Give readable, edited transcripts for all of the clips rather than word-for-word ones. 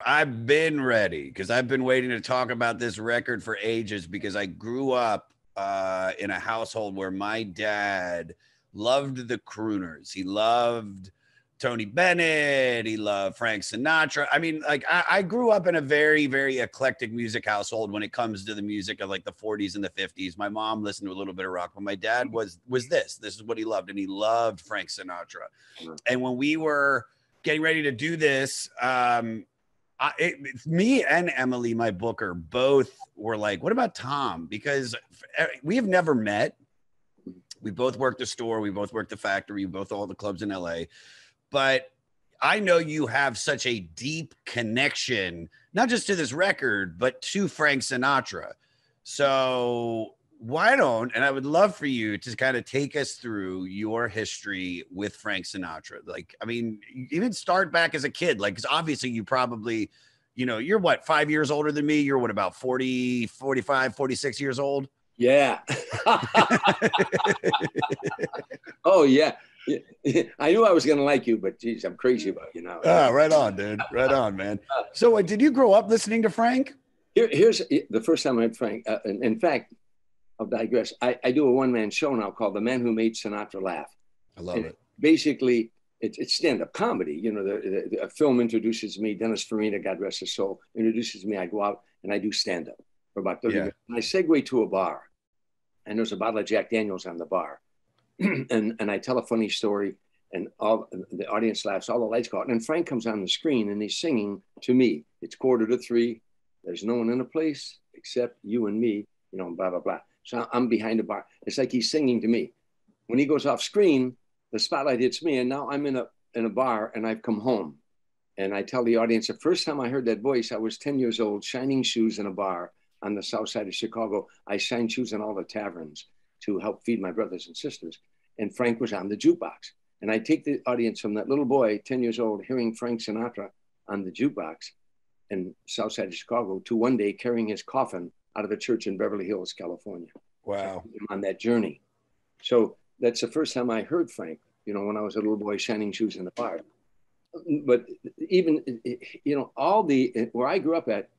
I've been ready because I've been waiting to talk about this record for ages because I grew up in a household where my dad loved the crooners. He loved Tony Bennett. He loved Frank Sinatra. I mean, like I grew up in a very, very eclectic music household when it comes to the music of like the 40s and the 50s. My mom listened to a little bit of rock, but my dad was this. This is what he loved, and he loved Frank Sinatra. And when we were getting ready to do this, me and Emily, my booker, both were like, what about Tom? Because we have never met. We both worked the store. We both worked the factory, both all the clubs in LA. But I know you have such a deep connection, not just to this record, but to Frank Sinatra. So why don't, and I would love for you to kind of take us through your history with Frank Sinatra. Like, I mean, even start back as a kid, like, because obviously you probably, you know, you're what, 5 years older than me? You're what, about 40, 45, 46 years old? Yeah. Oh, yeah. I knew I was going to like you, but geez, I'm crazy about you now. Right on, dude. Right on, man. So did you grow up listening to Frank? Here's the first time I met Frank. In fact, I'll digress. I do a one-man show now called The Man Who Made Sinatra Laugh. I love it. Basically, it's stand-up comedy. You know, the film introduces me. Dennis Farina, God rest his soul, introduces me. I go out and I do stand-up for about 30 minutes. And I segue to a bar. And there's a bottle of Jack Daniels on the bar. and I tell a funny story, and all the audience laughs, all the lights go out. And Frank comes on the screen and he's singing to me. It's 2:45. There's no one in the place except you and me, you know, blah, blah, blah. So I'm behind the bar. It's like he's singing to me. When he goes off screen, the spotlight hits me, and now I'm in a bar, and I've come home. And I tell the audience, the first time I heard that voice, I was 10 years old, shining shoes in a bar on the south side of Chicago. I shined shoes in all the taverns to help feed my brothers and sisters. And Frank was on the jukebox. And I take the audience from that little boy, 10 years old, hearing Frank Sinatra on the jukebox in south side of Chicago, to one day carrying his coffin out of a church in Beverly Hills, California. Wow. On that journey. So that's the first time I heard Frank, you know, when I was a little boy shining shoes in the bar. But even, you know, where I grew up at,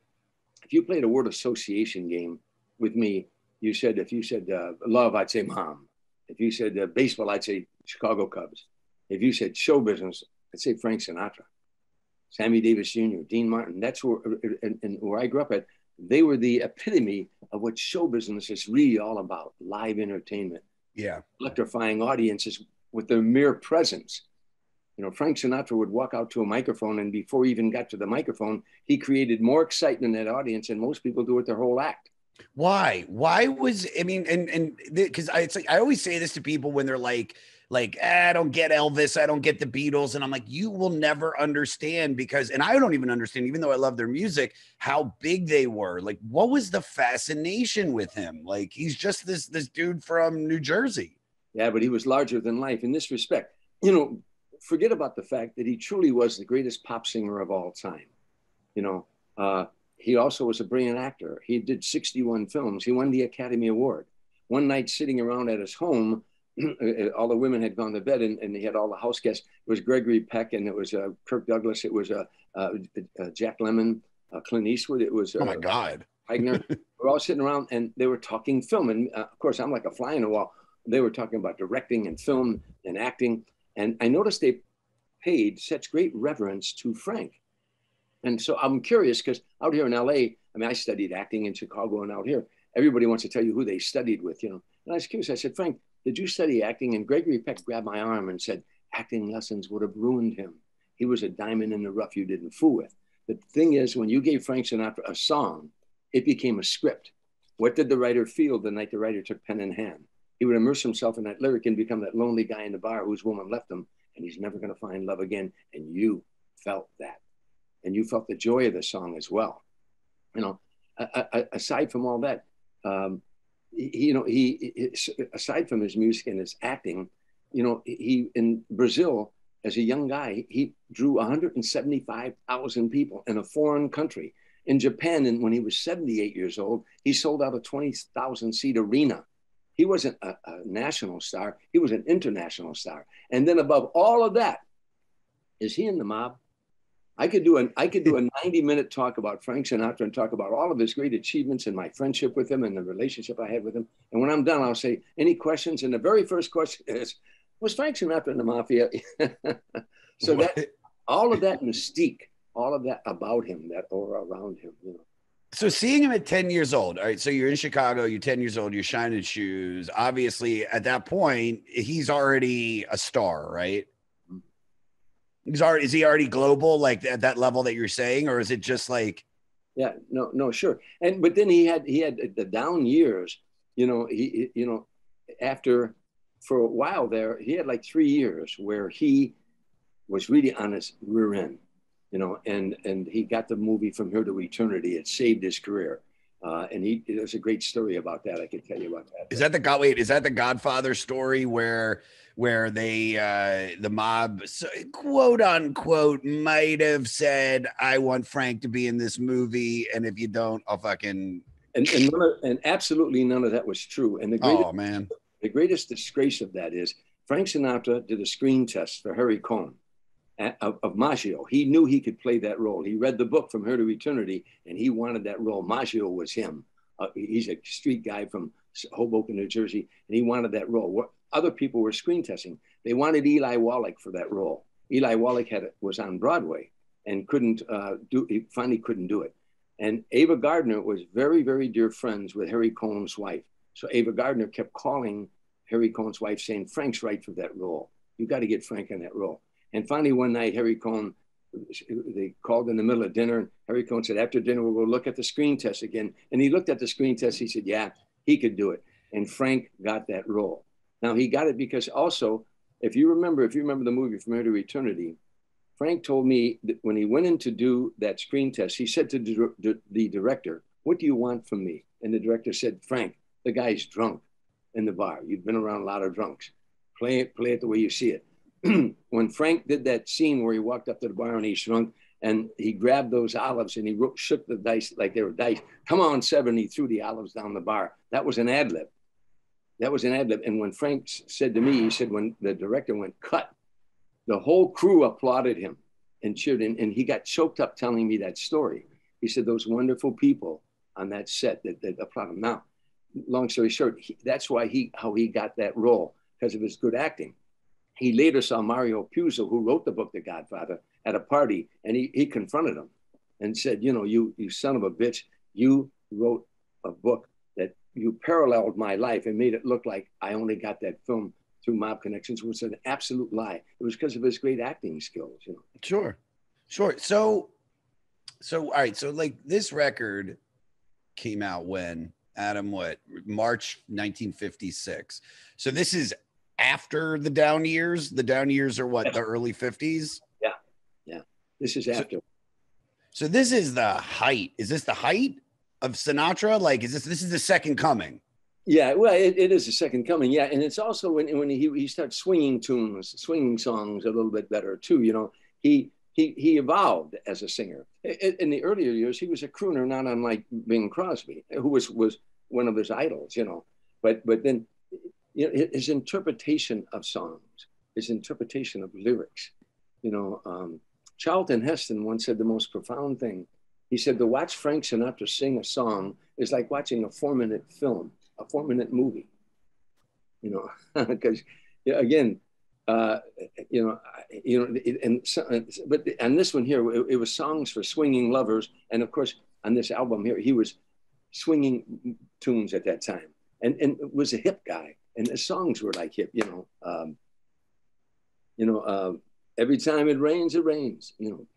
if you played a word association game with me, if you said love, I'd say mom. If you said baseball, I'd say Chicago Cubs. If you said show business, I'd say Frank Sinatra, Sammy Davis Jr., Dean Martin. That's where I grew up at. They were the epitome of what show business is really all about: live entertainment, electrifying audiences with their mere presence. You know, Frank Sinatra would walk out to a microphone, and before he even got to the microphone, he created more excitement in that audience than most people do with their whole act. Why was, I mean, and because it's like, I always say this to people when they're like, I don't get Elvis, I don't get the Beatles. And I'm like, you will never understand, because, and I don't even understand, even though I love their music, how big they were. Like, what was the fascination with him? Like, he's just this dude from New Jersey. Yeah, but he was larger than life in this respect. You know, forget about the fact that he truly was the greatest pop singer of all time. You know, he also was a brilliant actor. He did 61 films. He won the Academy Award. One night sitting around at his home, all the women had gone to bed, and he had all the house guests. It was Gregory Peck, and it was Kirk Douglas. It was Jack Lemmon, Clint Eastwood. It was oh my God, Wagner. We're all sitting around, and they were talking film. And of course, I'm like a fly in the wall. They were talking about directing and film and acting. And I noticed they paid such great reverence to Frank. And so I'm curious, because out here in LA, I mean, I studied acting in Chicago, and out here, everybody wants to tell you who they studied with, you know. And I was curious. I said, Frank, did you study acting? And Gregory Peck grabbed my arm and said, acting lessons would have ruined him. He was a diamond in the rough you didn't fool with. The thing is, when you gave Frank Sinatra a song, it became a script. What did the writer feel the night the writer took pen in hand? He would immerse himself in that lyric and become that lonely guy in the bar whose woman left him, and he's never going to find love again. And you felt that. And you felt the joy of the song as well. You know, aside from all that, he aside from his music and his acting, you know, he in Brazil, as a young guy, he drew 175,000 people in a foreign country. In Japan, and when he was 78 years old, he sold out a 20,000 seat arena. He wasn't a national star. He was an international star. And then above all of that, is he in the mob? I could do a 90-minute talk about Frank Sinatra and talk about all of his great achievements and my friendship with him and the relationship I had with him. And when I'm done, I'll say, any questions? And the very first question is, was Frank Sinatra in the mafia? So that all of that mystique, all of that about him, that aura around him, you know. So seeing him at 10 years old, all right, so you're in Chicago, you're 10 years old, you're shining shoes. Obviously, at that point, he's already a star, right? Is he already global, like at that level that you're saying, or is it just like? Yeah, no, sure. But then he had the down years, you know, after, for a while there, he had like 3 years where he was really on his rear end, you know, and he got the movie From Here to Eternity. It saved his career. And there's a great story about that. I could tell you about that. Is that the Godfather story where they the mob, quote unquote, might have said, I want Frank to be in this movie, and if you don't, I'll fucking and absolutely none of that was true. And the greatest disgrace of that is Frank Sinatra did a screen test for Harry Cohn of Maggio. He knew he could play that role. He read the book From Here to Eternity, and he wanted that role. Maggio was him. He's a street guy from Hoboken, New Jersey, and he wanted that role. What other people were screen testing, they wanted Eli Wallach for that role. Eli Wallach was on Broadway and he finally couldn't do it. And Ava Gardner was very, very dear friends with Harry Cohn's wife. So Ava Gardner kept calling Harry Cohn's wife saying, Frank's right for that role. You got to get Frank in that role. And finally, one night, Harry Cohn, they called in the middle of dinner. And Harry Cohn said, after dinner, we'll go look at the screen test again. And he looked at the screen test. He said, yeah, he could do it. And Frank got that role. Now, he got it because also, if you remember the movie From Here to Eternity, Frank told me that when he went in to do that screen test, he said to the director, what do you want from me? And the director said, Frank, the guy's drunk in the bar. You've been around a lot of drunks. Play it the way you see it. When Frank did that scene where he walked up to the bar and he's drunk and he grabbed those olives and he shook the dice like they were dice. Come on, seven. He threw the olives down the bar. That was an ad lib. And when Frank said to me, he said, when the director went cut, the whole crew applauded him and cheered. And he got choked up telling me that story. He said, those wonderful people on that set that applauded him. Now, long story short, that's how he got that role, because of his good acting. He later saw Mario Puzo, who wrote the book, The Godfather, at a party, and he confronted him and said, you son of a bitch, you wrote a book that you paralleled my life and made it look like I only got that film through mob connections, which was an absolute lie. It was because of his great acting skills. Sure. So all right. So like this record came out when, Adam, March 1956. So this is after the down years. The down years are what, the early 50s? Yeah. This is after. So this is the height. Is this the height of Sinatra? Like, this is the second coming? Yeah, well, it is the second coming. Yeah, and it's also when he starts swinging songs a little bit better too. He evolved as a singer. In the earlier years, he was a crooner, not unlike Bing Crosby, who was one of his idols. But then his interpretation of songs, his interpretation of lyrics. Charlton Heston once said the most profound thing. He said, to watch Frank Sinatra sing a song is like watching a 4-minute film, a 4-minute movie, because again, but on this one here, it was songs for Swingin Lovers. And of course, on this album here, he was swinging tunes at that time and was a hip guy. And the songs were like hip, every time it rains,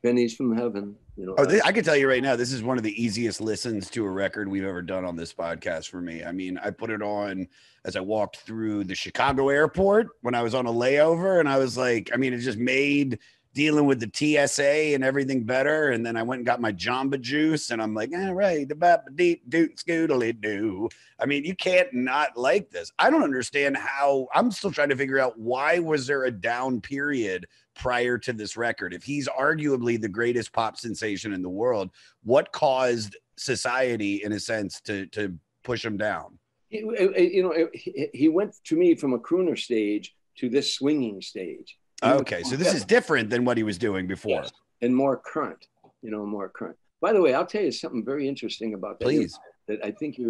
pennies from heaven. I can tell you right now, this is one of the easiest listens to a record we've ever done on this podcast for me. I mean, I put it on as I walked through the Chicago airport when I was on a layover, and I was like, it just made dealing with the TSA and everything better. And then I went and got my Jamba Juice, and I'm like, all right, the bap deep doot scoodly doo. You can't not like this. I don't understand how. I'm still trying to figure out, why was there a down period prior to this record? If he's arguably the greatest pop sensation in the world, what caused society, in a sense, to push him down? He went, to me, from a crooner stage to this swinging stage. Okay, so this is different than what he was doing before. and more current, more current. By the way, I'll tell you something very interesting about that. Please. That I think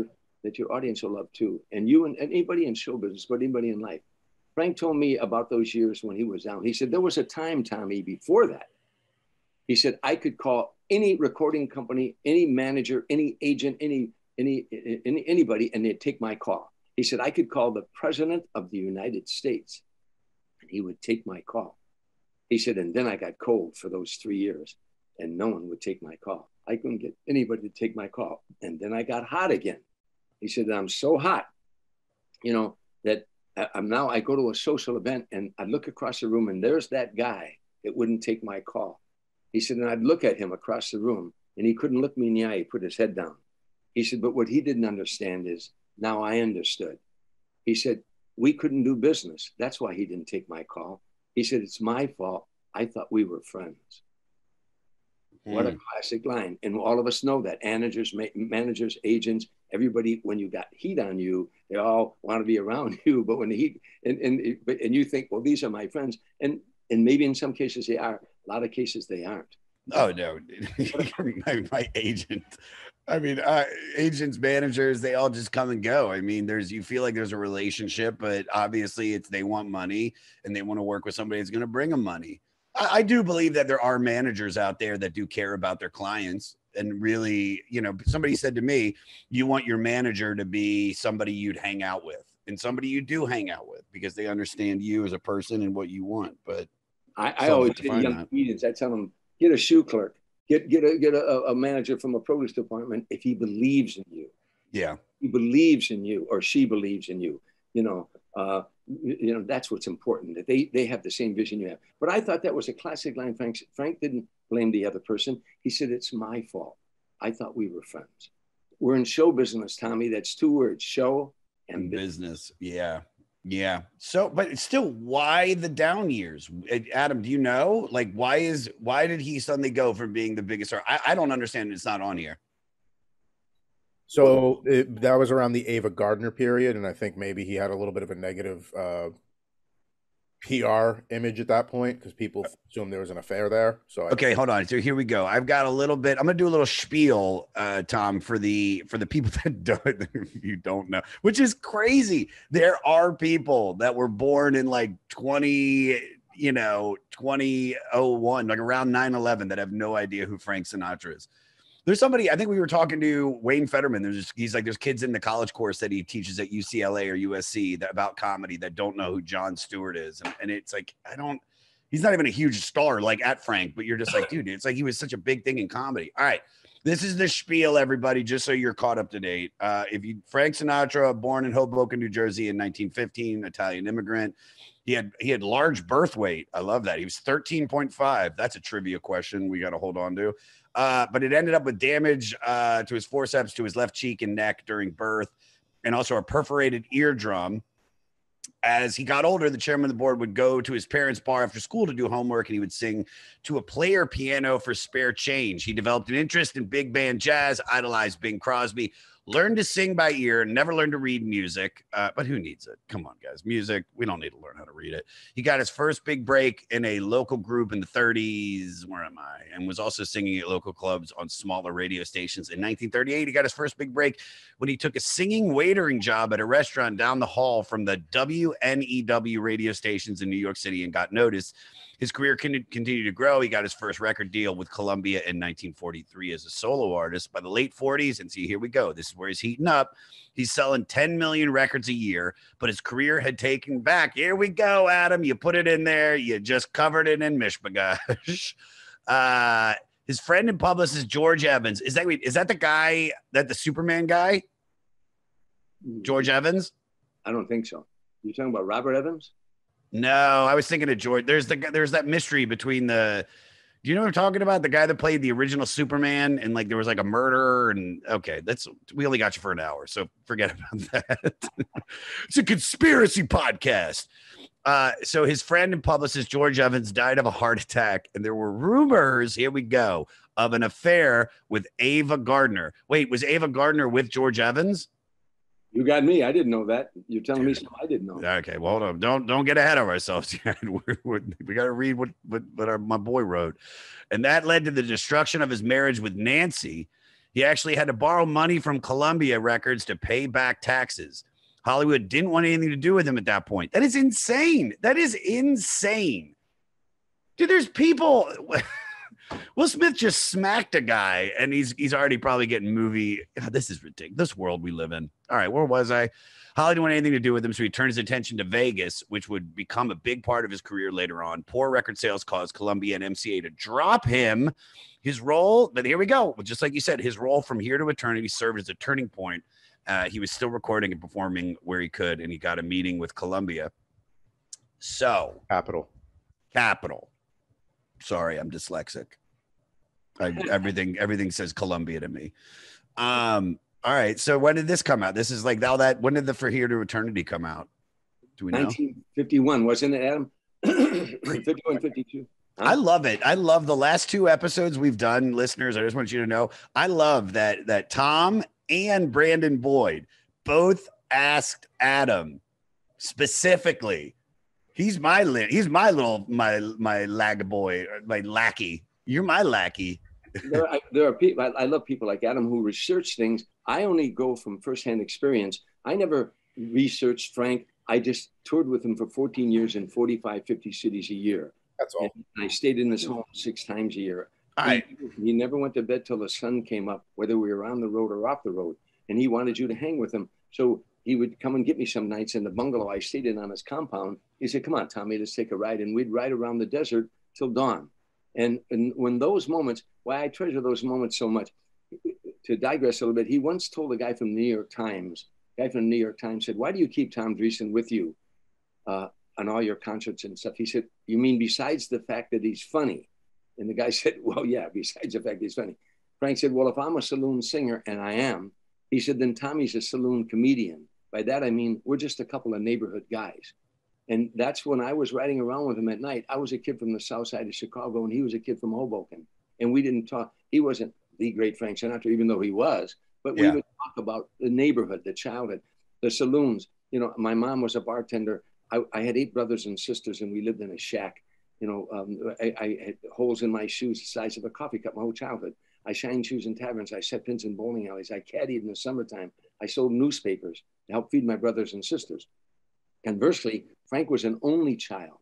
that your audience will love too. And you and anybody in show business, but anybody in life. Frank told me about those years when he was down. He said, there was a time, Tommy, before that. He said, I could call any recording company, any manager, any agent, anybody, and they'd take my call. He said, I could call the president of the United States and he would take my call. He said, and then I got cold for those 3 years and no one would take my call. I couldn't get anybody to take my call. And then I got hot again. He said, I'm so hot, that I go to a social event and I look across the room and there's that guy that wouldn't take my call. He said, and I'd look at him across the room and he couldn't look me in the eye. He put his head down. He said, but what he didn't understand is now I understood. He said, we couldn't do business. That's why he didn't take my call. He said, it's my fault. I thought we were friends. What a classic line. And all of us know that. Managers, agents, everybody, when you got heat on you, they all want to be around you. But when the heat, and you think, well, these are my friends. And maybe in some cases they are. A lot of cases they aren't. Oh, no. my agent. I mean, agents, managers, they all just come and go. I mean, you feel like there's a relationship, but obviously they want money and they want to work with somebody that's going to bring them money. I do believe that there are managers out there that do care about their clients and really, somebody said to me, you want your manager to be somebody you'd hang out with and somebody you do hang out with because they understand you as a person and what you want. But I always get young comedians, I tell them, get a shoe clerk, get a manager from a produce department if he believes in you. Yeah. He believes in you or she believes in you, that's what's important, that they have the same vision you have. But I thought that was a classic line. Frank didn't blame the other person. He said, it's my fault. I thought we were friends. We're in show business, Tommy. That's two words, show and business. Yeah. Yeah. So, but still, why the down years? Adam, do you know? Like, why did he suddenly go from being the biggest star? I don't understand. It's not on here. So that was around the Ava Gardner period, and I think maybe he had a little bit of a negative PR image at that point because people assumed there was an affair there. So okay, hold on. So here we go. I've got a little bit. I'm gonna do a little spiel, Tom, for the people that you don't know, which is crazy. There are people that were born in like 2001, like around 9/11, that have no idea who Frank Sinatra is. There's somebody, I think we were talking to Wayne Fetterman. He's like, there's kids in the college course that he teaches at UCLA or USC about comedy that don't know who Jon Stewart is. And it's like, he's not even a huge star like at Frank, but you're just like, dude, it's like he was such a big thing in comedy. All right. This is the spiel, everybody, just so you're caught up to date. Frank Sinatra, born in Hoboken, New Jersey in 1915, Italian immigrant. He had large birth weight. I love that. He was 13.5. That's a trivia question we got to hold on to. But it ended up with damage to his forceps, to his left cheek and neck during birth, and also a perforated eardrum. As he got older, the chairman of the board would go to his parents' bar after school to do homework, and he would sing to a player piano for spare change. He developed an interest in big band jazz, idolized Bing Crosby, learned to sing by ear, never learned to read music. But who needs it? Come on, guys. Music, we don't need to learn how to read it. He got his first big break in a local group in the 30s. Where am I? And was also singing at local clubs on smaller radio stations. In 1938, he got his first big break when he took a singing waitering job at a restaurant down the hall from the WNEW radio stations in New York City and got noticed. His career continued to grow. He got his first record deal with Columbia in 1943 as a solo artist. By the late 40s, and see, here we go. This is where he's heating up. He's selling 10 million records a year, but his career had taken back. Here we go, Adam. You put it in there. You just covered it in mishmagosh. His friend and publicist, George Evans. Is that the guy, the Superman guy? George Evans? I don't think so. You're talking about Robert Evans? No, I was thinking of George. There's that mystery between do you know what I'm talking about? The guy that played the original Superman and like there was like a murder and okay, we only got you for an hour, so forget about that. It's a conspiracy podcast. So his friend and publicist George Evans died of a heart attack, and there were rumors, here we go, of an affair with Ava Gardner. Wait, was Ava Gardner with George Evans? You got me. I didn't know that. You're telling me something I didn't know. Okay, well, hold on. Don't get ahead of ourselves yet. We got to read what my boy wrote. And that led to the destruction of his marriage with Nancy. He actually had to borrow money from Columbia Records to pay back taxes. Hollywood didn't want anything to do with him at that point. That is insane. That is insane. Dude, there's people... Will Smith just smacked a guy, and he's already probably getting movie. God, this is ridiculous. This world we live in. All right, where was I? Holly didn't want anything to do with him, so he turned his attention to Vegas, which would become a big part of his career later on. Poor record sales caused Columbia and MCA to drop him. His role, but here we go. Just like you said, his role from here to eternity served as a turning point. He was still recording and performing where he could, and he got a meeting with Columbia. So, Capital. Sorry, I'm dyslexic. Everything says Columbia to me. All right. So when did this come out? This is like now that when did the For Here to Eternity come out? Do we know? 1951, wasn't it, Adam? 51, 52. Huh? I love it. I love the last two episodes we've done, listeners. I just want you to know I love that Tom and Brandon Boyd both asked Adam specifically. He's my lag boy, my lackey. You're my lackey. There are people. I love people like Adam who research things. I only go from firsthand experience. I never researched Frank. I just toured with him for 14 years in 45, 50 cities a year. That's all. And I stayed in his home 6 times a year. All right. He never went to bed till the sun came up, whether we were on the road or off the road. And he wanted you to hang with him. So he would come and get me some nights in the bungalow I stayed in on his compound. He said, come on, Tommy, let's take a ride. And we'd ride around the desert till dawn. And when those moments, why I treasure those moments so much, to digress a little bit, he once told a guy from the New York Times said, why do you keep Tom Dreesen with you on all your concerts and stuff? He said, you mean besides the fact that he's funny? And the guy said, well, yeah, besides the fact he's funny. Frank said, well, if I'm a saloon singer, and I am, he said, then Tommy's a saloon comedian. By that, I mean, we're just a couple of neighborhood guys. And that's when I was riding around with him at night. I was a kid from the south side of Chicago, and he was a kid from Hoboken. And we didn't talk. He wasn't the great Frank Sinatra, even though he was. But we would talk about the neighborhood, the childhood, the saloons. You know, my mom was a bartender. I had 8 brothers and sisters, and we lived in a shack. You know, I had holes in my shoes the size of a coffee cup my whole childhood. I shined shoes in taverns. I set pins in bowling alleys. I caddied in the summertime. I sold newspapers to help feed my brothers and sisters. Conversely, Frank was an only child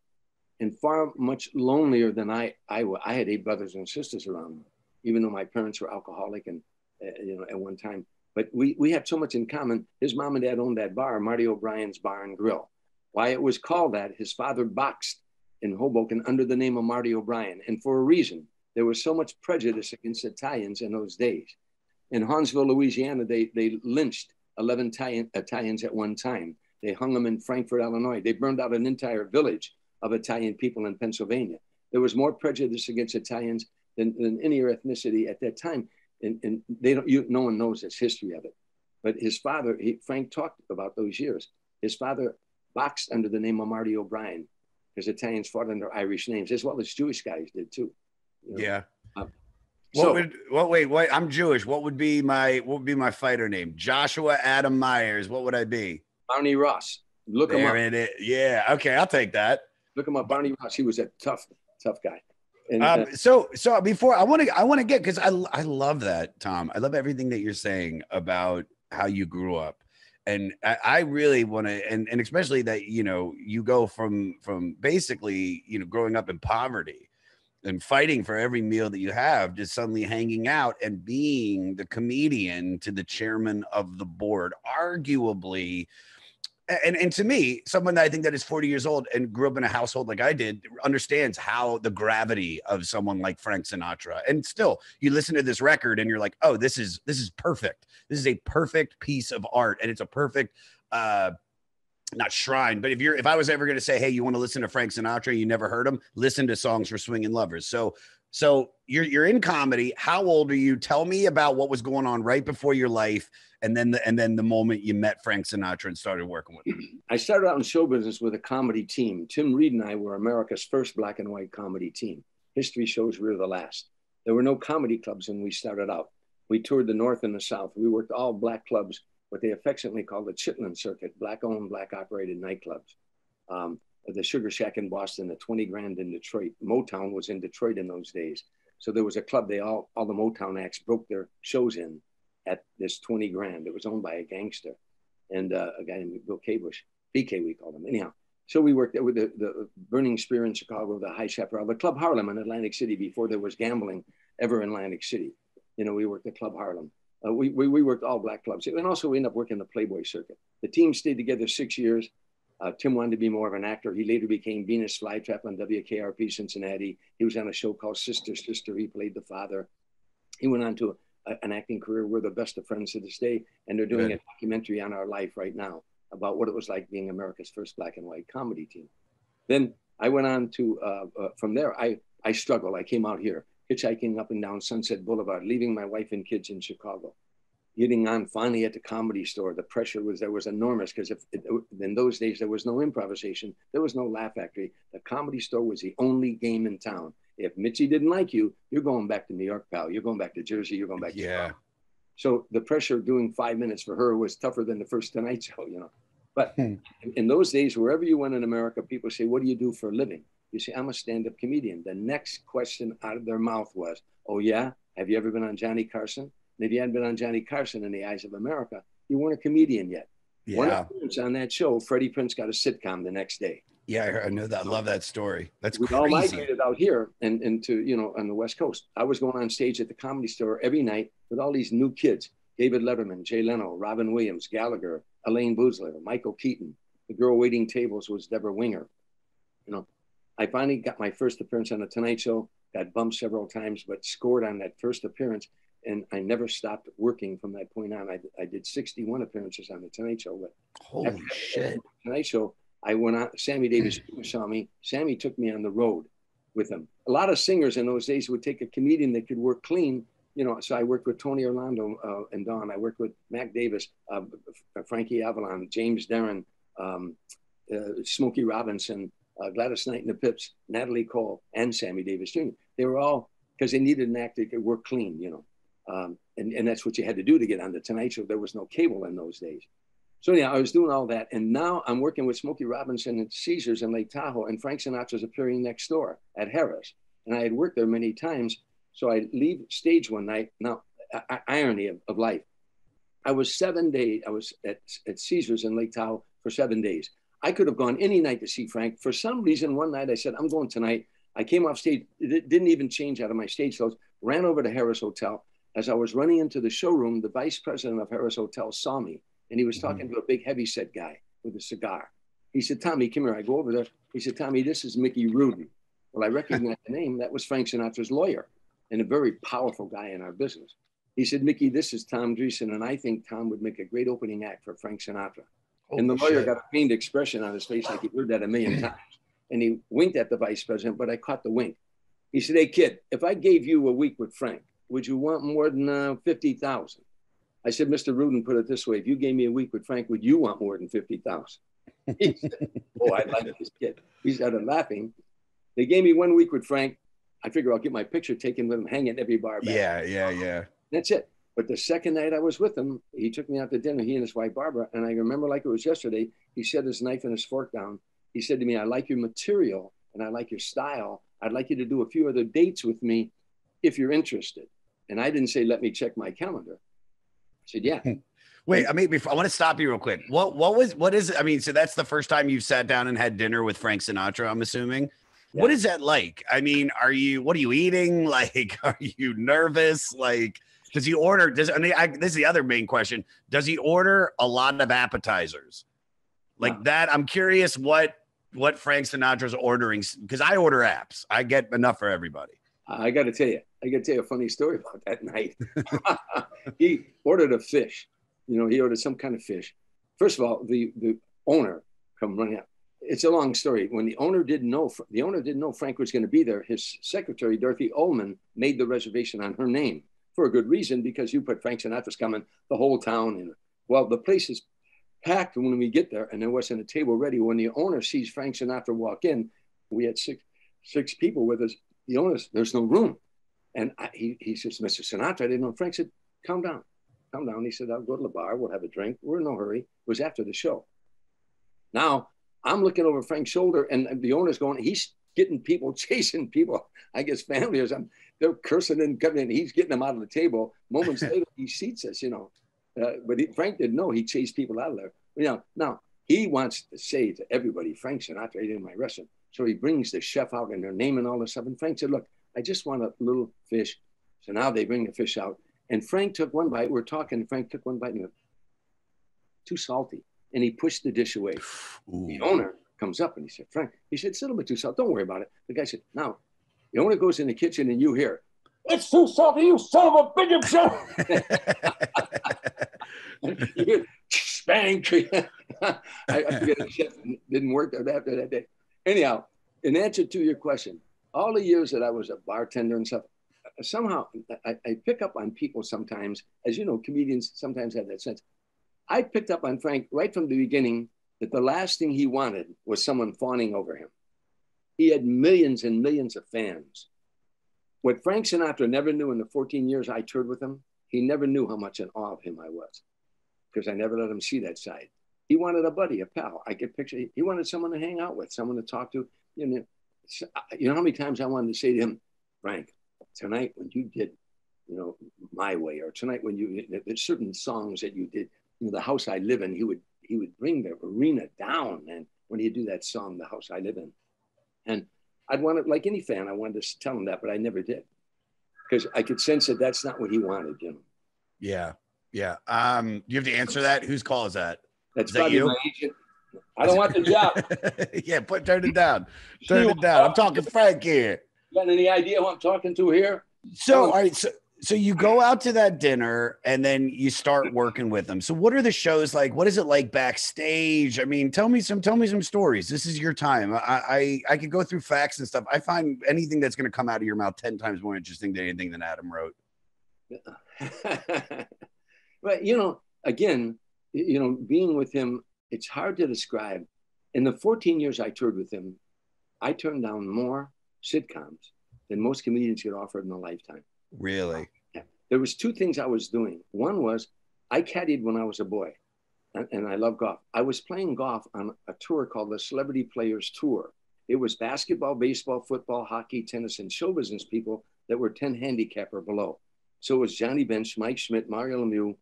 and far much lonelier than I had 8 brothers and sisters around me, even though my parents were alcoholic and, you know, at one time. But we had so much in common. His mom and dad owned that bar, Marty O'Brien's Bar and Grill. Why it was called that, his father boxed in Hoboken under the name of Marty O'Brien. And for a reason, there was so much prejudice against Italians in those days. In Huntsville, Louisiana, they lynched 11 Italians at one time. They hung them in Frankfort, Illinois. They burned out an entire village of Italian people in Pennsylvania. There was more prejudice against Italians than any other ethnicity at that time. And no one knows this history of it. But his father, Frank talked about those years. His father boxed under the name of Marty O'Brien because Italians fought under Irish names, as well as Jewish guys did too. You know? Yeah. Wait, I'm Jewish. What would be my fighter name? Joshua Adam Myers. What would I be? Barney Ross. Look him up. Yeah. Okay. I'll take that. Look him up. Barney Ross. He was a tough guy. And, so before I want to get, because I love that, Tom. I love everything that you're saying about how you grew up. And I really want to, and especially that, you know, you go from basically, you know, growing up in poverty and fighting for every meal that you have, just suddenly hanging out and being the comedian to the chairman of the board, arguably. And to me, someone that I think that is 40 years old and grew up in a household like I did understands how the gravity of someone like Frank Sinatra. And still, you listen to this record and you're like, oh, this is perfect. This is a perfect piece of art, and it's a perfect not shrine, but if I was ever going to say, hey, you want to listen to Frank Sinatra, you never heard him, listen to Songs for Swingin Lovers. So you're in comedy. How old are you? Tell me about what was going on right before your life, and then the moment you met Frank Sinatra and started working with him. I started out in show business with a comedy team. Tim Reed and I were America's first black and white comedy team. History shows we were the last. There were no comedy clubs when we started out. We toured the North and the South. We worked all black clubs what they affectionately call the Chitlin Circuit, black-owned, black-operated nightclubs. The Sugar Shack in Boston, the 20 Grand in Detroit. Motown was in Detroit in those days. So there was a club all the Motown acts broke their shows in at this 20 Grand. It was owned by a gangster and a guy named Bill Kabush, BK we called him. Anyhow, so we worked with the Burning Spear in Chicago, the High Chaparral, the Club Harlem in Atlantic City before there was gambling ever in Atlantic City. You know, we worked at Club Harlem. We worked all black clubs. And also we ended up working the Playboy circuit. The team stayed together 6 years. Tim wanted to be more of an actor. He later became Venus Flytrap on WKRP Cincinnati. He was on a show called Sister Sister. He played the father. He went on to an acting career. We're the best of friends to this day. And they're doing a documentary on our life right now about what it was like being America's first black and white comedy team. Then I went on to, from there, I struggled. I came out here, hitchhiking up and down Sunset Boulevard, leaving my wife and kids in Chicago. Getting on finally at the Comedy Store, the pressure was enormous because in those days there was no improvisation, there was no Laugh Factory. The Comedy Store was the only game in town. If Mitzi didn't like you, you're going back to New York, pal. You're going back to Jersey. You're going back to Chicago. So the pressure of doing 5 minutes for her was tougher than the first Tonight Show, you know. But in those days, wherever you went in America, people say, "What do you do for a living?" You say, "I'm a stand-up comedian." The next question out of their mouth was, "Oh yeah, have you ever been on Johnny Carson?" And if you hadn't been on Johnny Carson in the eyes of America, you weren't a comedian yet. Yeah. One appearance on that show, Freddie Prinze got a sitcom the next day. Yeah, I know that. I love that story. That's we crazy. all migrated out here and to, you know, on the West Coast. I was going on stage at the Comedy Store every night with all these new kids: David Letterman, Jay Leno, Robin Williams, Gallagher, Elaine Boozler, Michael Keaton. The girl waiting tables was Deborah Winger. You know, I finally got my first appearance on the Tonight Show. Got bumped several times, but scored on that first appearance. And I never stopped working from that point on. I did 61 appearances on the Tonight Show. But holy shit! Tonight Show, I went on. Sammy Davis saw me. Sammy took me on the road with him. A lot of singers in those days would take a comedian that could work clean. You know, so I worked with Tony Orlando and Don. I worked with Mac Davis, Frankie Avalon, James Darren, Smokey Robinson, Gladys Knight and the Pips, Natalie Cole, and Sammy Davis Jr. They were all, because they needed an actor that could work clean, you know. And that's what you had to do to get on the Tonight Show. There was no cable in those days. So yeah, I was doing all that. And now I'm working with Smokey Robinson at Caesars in Lake Tahoe, and Frank Sinatra's appearing next door at Harris. And I had worked there many times. So I leave stage one night. Now, irony of life. I was 7 days, I was at Caesars in Lake Tahoe for 7 days. I could have gone any night to see Frank. For some reason, one night I said, I'm going tonight. I came off stage, didn't even change out of my stage clothes, ran over to Harris Hotel. As I was running into the showroom, the vice president of Harris Hotel saw me, and he was talking to a big heavyset guy with a cigar. He said, "Tommy, come here." I go over there. He said, "Tommy, this is Mickey Rudin." Well, I recognized the name. That was Frank Sinatra's lawyer and a very powerful guy in our business. He said, "Mickey, this is Tom Dreesen, and I think Tom would make a great opening act for Frank Sinatra." And the lawyer got a pained expression on his face like he'd heard that a million times. And he winked at the vice president, but I caught the wink. He said, "Hey, kid, if I gave you a week with Frank, would you want more than 50,000? I said, "Mr. Rudin, put it this way. If you gave me a week with Frank, would you want more than 50,000? He said, "Oh, I like this kid." He started laughing. They gave me 1 week with Frank. I figure I'll get my picture taken with him, hang at every bar back. Yeah. That's it. But the second night I was with him, he took me out to dinner, he and his wife, Barbara. And I remember like it was yesterday, he set his knife and his fork down. He said to me, "I like your material and I like your style. I'd like you to do a few other dates with me if you're interested." And I didn't say, "Let me check my calendar." I said, "Yeah." Wait, I mean, before, I want to stop you real quick. What is it? I mean, so that's the first time you've sat down and had dinner with Frank Sinatra, I'm assuming. Yeah. What is that like? I mean, what are you eating? Like, are you nervous? Like, does he order, this is the other main question. Does he order a lot of appetizers? Like that? I'm curious what Frank Sinatra's ordering, because I order apps. I get enough for everybody. I got to tell you a funny story about that night. He ordered a fish. You know, he ordered some kind of fish. First of all, the owner come running out. It's a long story. When the owner didn't know Frank was going to be there, his secretary, Dorothy Ullman, made the reservation on her name for a good reason, because you put Frank Sinatra's coming, the whole town. And well, the place is packed when we get there, and there wasn't a table ready. When the owner sees Frank Sinatra walk in, we had six people with us. The owner, there's no room. And he says, "Mr. Sinatra," I didn't know. Frank said, "Calm down. come down. He said, I'll go to the bar. We'll have a drink. We're in no hurry. It was after the show. Now, I'm looking over Frank's shoulder, and the owner's going, he's getting people, chasing people, I guess family or something. They're cursing and coming in. He's getting them out of the table. Moments later, he seats us, but Frank didn't know he chased people out of there. Now, he wants to say to everybody, Frank Sinatra ate in my restaurant. So he brings the chef out and their name and all this stuff. And Frank said, look, I just want a little fish. So now they bring the fish out. And Frank took one bite. We're talking. Frank took one bite and he went, too salty. And he pushed the dish away. Ooh. The owner comes up and he said, Frank, he said, it's a little bit too salty. Don't worry about it. The guy said, now, the owner goes in the kitchen and you hear, it's too salty, you son of a big himself. You hear, bang. I forget the chef didn't work after that day. Anyhow, in answer to your question, all the years that I was a bartender and stuff, somehow I pick up on people sometimes, as you know, comedians sometimes have that sense. I picked up on Frank right from the beginning that the last thing he wanted was someone fawning over him. He had millions and millions of fans. What Frank Sinatra never knew in the 14 years I toured with him, he never knew how much in awe of him I was, because I never let him see that side. He wanted a buddy, a pal. I could picture, he wanted someone to hang out with, someone to talk to. You know how many times I wanted to say to him, Frank, tonight when you did, My Way, or tonight when there's certain songs that you did, The House I Live In, he would bring the arena down, and when he'd do that song, The House I Live In. And I'd want to, like any fan, I wanted to tell him that, but I never did, because I could sense that that's not what he wanted, Yeah. Yeah. You have to answer that. Whose call is that? That's is that you? My agent. I don't want the job. Yeah, turn it down. Turn it down. I'm talking Frank here. Got any idea who I'm talking to here? So, all right. So you go out to that dinner and then you start working with them. So what are the shows like? What is it like backstage? I mean, tell me some stories. This is your time. I could go through facts and stuff. I find anything that's going to come out of your mouth 10 times more interesting than anything that Adam wrote. But, again, being with him, it's hard to describe. In the 14 years I toured with him, I turned down more sitcoms than most comedians get offered in a lifetime. Really? Yeah. There was two things I was doing. One was I caddied when I was a boy, and I love golf. I was playing golf on a tour called the Celebrity Players Tour. It was basketball, baseball, football, hockey, tennis, and show business people that were 10 handicap or below. So it was Johnny Bench, Mike Schmidt, Mario Lemieux,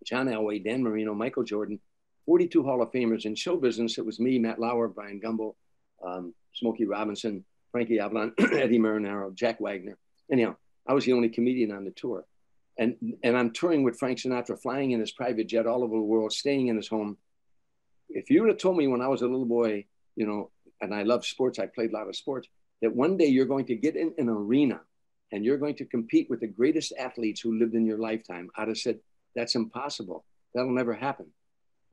John Elway, Dan Marino, Michael Jordan, 42 Hall of Famers. In show business, it was me, Matt Lauer, Brian Gumbel, Smokey Robinson, Frankie Avalon, Eddie Marinaro, Jack Wagner. Anyhow, I was the only comedian on the tour. And I'm touring with Frank Sinatra, flying in his private jet all over the world, staying in his home. If you would have told me when I was a little boy, and I love sports, I played a lot of sports, that one day you're going to get in an arena and you're going to compete with the greatest athletes who lived in your lifetime, I'd have said, that's impossible. That'll never happen.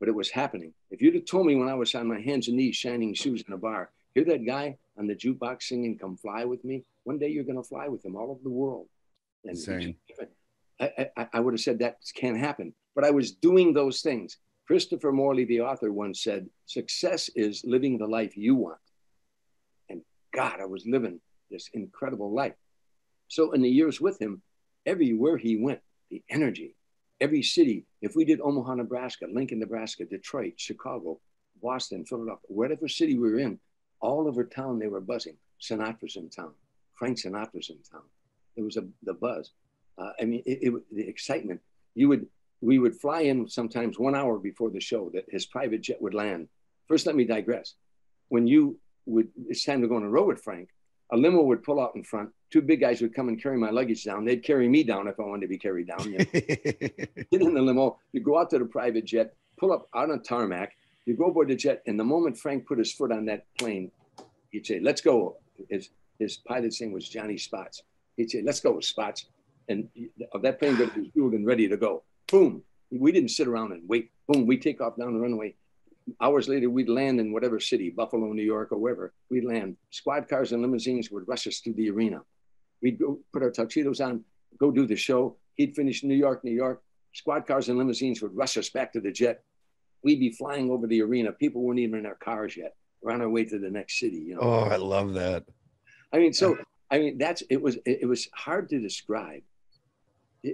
But it was happening. If you'd have told me when I was on my hands and knees shining shoes in a bar, hear that guy on the jukebox singing, come fly with me, one day you're going to fly with him all over the world. And I would have said that can't happen. But I was doing those things. Christopher Morley, the author, once said, success is living the life you want. And God, I was living this incredible life. So in the years with him, everywhere he went, the energy, every city, if we did Omaha, Nebraska, Lincoln, Nebraska, Detroit, Chicago, Boston, Philadelphia, whatever city we were in, all over town, they were buzzing. Sinatra's in town. Frank Sinatra's in town. It was the buzz. The excitement. We would fly in sometimes 1 hour before the show that his private jet would land. First, let me digress. When it's time to go on a road with Frank, a limo would pull out in front. Two big guys would come and carry my luggage down. They'd carry me down if I wanted to be carried down. Get in the limo. You go out to the private jet, pull up out on tarmac. You go aboard the jet, and the moment Frank put his foot on that plane, he'd say, let's go. His pilot's name was Johnny Spots. He'd say, let's go, Spots. And that plane was fueled and ready to go. Boom. We didn't sit around and wait. Boom. We take off down the runway. Hours later, we'd land in whatever city, Buffalo, New York, or wherever. We'd land. Squad cars and limousines would rush us through the arena. We'd go put our tuxedos on, go do the show. He'd finish New York. Squad cars and limousines would rush us back to the jet. We'd be flying over the arena. People weren't even in their cars yet. We're on our way to the next city. Oh, I love that. It was hard to describe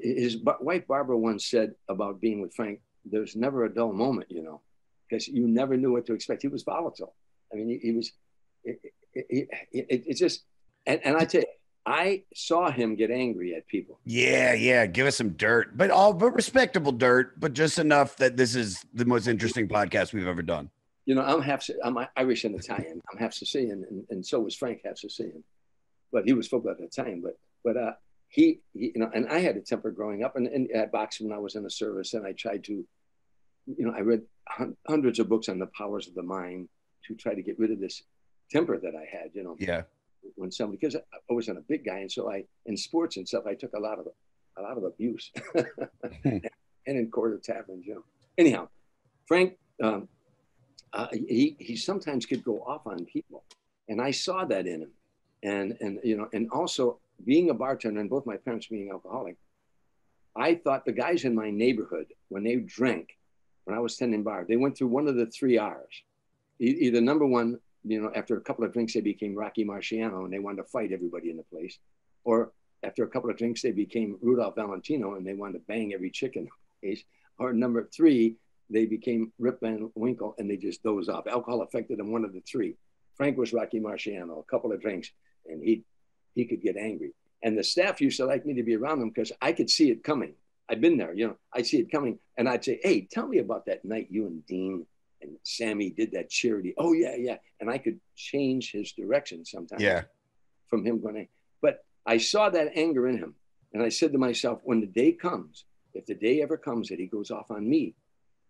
his wife Barbara once said about being with Frank, there's never a dull moment, you know, because you never knew what to expect. He was volatile. I mean, he was, it's just, and I tell you, I saw him get angry at people. Yeah. Give us some dirt, but respectable dirt, but just enough that this is the most interesting podcast we've ever done. You know, I'm Irish and Italian. I'm half Sicilian, and so was Frank, half Sicilian. But he was full-blooded Italian. But he, you know, and I had a temper growing up, and I boxed when I was in the service, and I tried to, you know, I read hundreds of books on the powers of the mind to try to get rid of this temper that I had, you know. Yeah. When somebody, because I wasn't a big guy, and so in sports and stuff, I took a lot of abuse, and in court or taverns, you know. Anyhow, Frank, he sometimes could go off on people, and I saw that in him, and you know, and also being a bartender and both my parents being alcoholic, I thought the guys in my neighborhood, when they drank, when I was tending bar, they went through one of the 3 R's. Either number one, you know, after a couple of drinks, they became Rocky Marciano and they wanted to fight everybody in the place. Or after a couple of drinks, they became Rudolph Valentino and they wanted to bang every chick in the place. Or number 3, they became Rip Van Winkle and they just dozed off. Alcohol affected them, one of the 3. Frank was Rocky Marciano, a couple of drinks, and he could get angry. And the staff used to like me to be around him because I could see it coming. I've been there, you know, I see it coming. And I'd say, hey, tell me about that night you and Dean and Sammy did that charity. Oh, yeah. And I could change his direction sometimes. Yeah. From him going, but I saw that anger in him. And I said to myself, when the day comes, if the day ever comes that he goes off on me,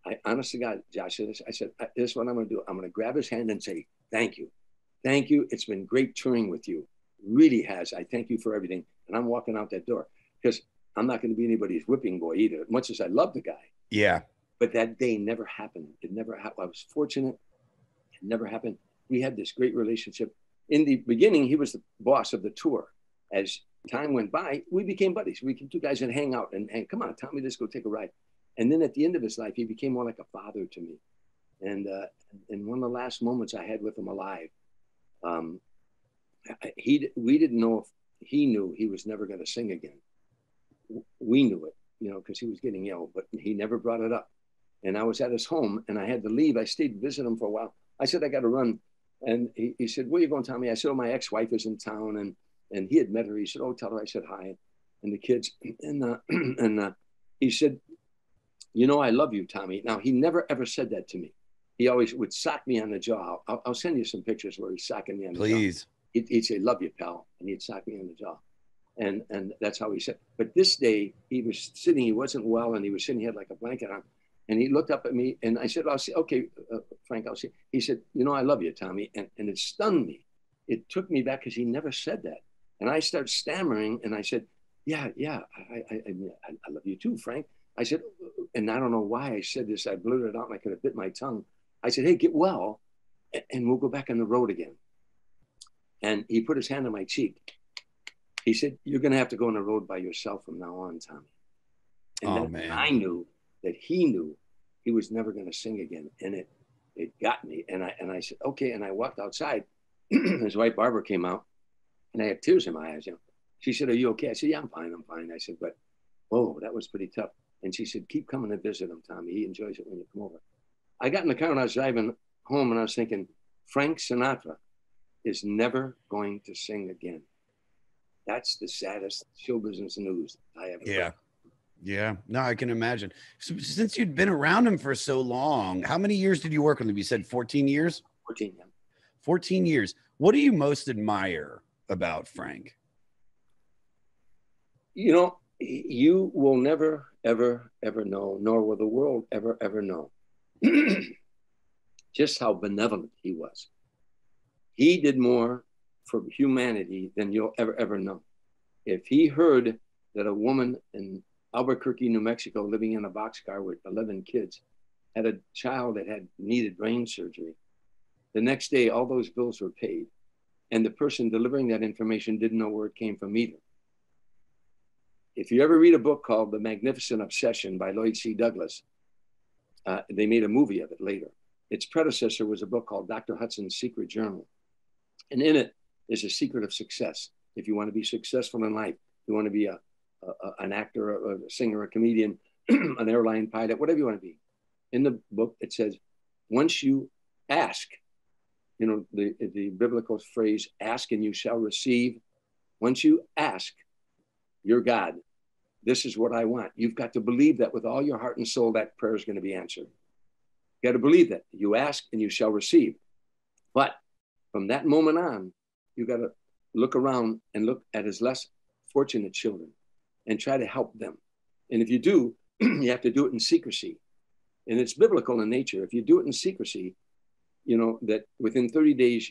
I honest to God, Josh, I said, this is what I'm going to do. I'm going to grab his hand and say, thank you. Thank you. It's been great touring with you. Really has. I thank you for everything. And I'm walking out that door because I'm not going to be anybody's whipping boy either, much as I love the guy. Yeah. But that day never happened. It never happened. I was fortunate. It never happened. We had this great relationship. In the beginning, he was the boss of the tour. As time went by, we became buddies. We two guys would hang out and come on, Tommy, let's go take a ride. And then at the end of his life, he became more like a father to me. And one of the last moments I had with him alive, we didn't know if he knew he was never going to sing again. We knew it, you know, because he was getting ill, but he never brought it up. And I was at his home and I had to leave. I stayed to visit him for a while. I said, I got to run. And he said, where are you going, Tommy? I said, oh, my ex-wife is in town. And he had met her. He said, oh, tell her I said hi. And the kids. And he said, you know, I love you, Tommy. Now, he never, ever said that to me. He always would sock me on the jaw. I'll send you some pictures where he's socking me on the jaw. Please. He'd say, love you, pal. And he'd sock me on the jaw. And that's how he said. But this day, he was sitting, he wasn't well, and he was sitting, he had like a blanket on. And he looked up at me, and I said, I'll see. Okay, Frank, I'll see. He said, you know, I love you, Tommy. And it stunned me. It took me back because he never said that. And I started stammering, and I said, yeah, I love you too, Frank. I said, and I don't know why I said this. I blurted it out, and I could have bit my tongue. I said, hey, get well, and we'll go back on the road again. And he put his hand on my cheek. He said, you're going to have to go on the road by yourself from now on, Tommy. And man. I knew that he knew he was never going to sing again. And it got me. And I said, okay. And I walked outside. His wife, Barbara, came out. And I had tears in my eyes. You know. She said, are you okay? I said, yeah, I'm fine. I said, but, whoa, that was pretty tough. And she said, keep coming to visit him, Tommy. He enjoys it when you come over. I got in the car and I was driving home and I was thinking, Frank Sinatra is never going to sing again. That's the saddest show business news I ever heard. Yeah. No, I can imagine. So, since you'd been around him for so long, how many years did you work with him? You said 14 years? 14, yeah. 14 years. What do you most admire about Frank? You know, you will never, ever, ever know, nor will the world ever, ever know just how benevolent he was. He did more for humanity than you'll ever, ever know. If he heard that a woman in Albuquerque, New Mexico, living in a boxcar with 11 kids, had a child that had needed brain surgery, the next day, all those bills were paid. And the person delivering that information didn't know where it came from either. If you ever read a book called The Magnificent Obsession by Lloyd C. Douglas, they made a movie of it later. Its predecessor was a book called Dr. Hudson's Secret Journal. And in it is a secret of success. If you want to be successful in life, you want to be a an actor, a singer, a comedian, an airline pilot, whatever you want to be. In the book, it says, once you ask, you know, the biblical phrase, ask and you shall receive. Once you ask your God, this is what I want. You've got to believe that with all your heart and soul, that prayer is going to be answered. You got to believe that. You ask and you shall receive. But from that moment on, you got to look around and look at his less fortunate children and try to help them. And if you do, you have to do it in secrecy. And it's biblical in nature. If you do it in secrecy, you know that within 30 days,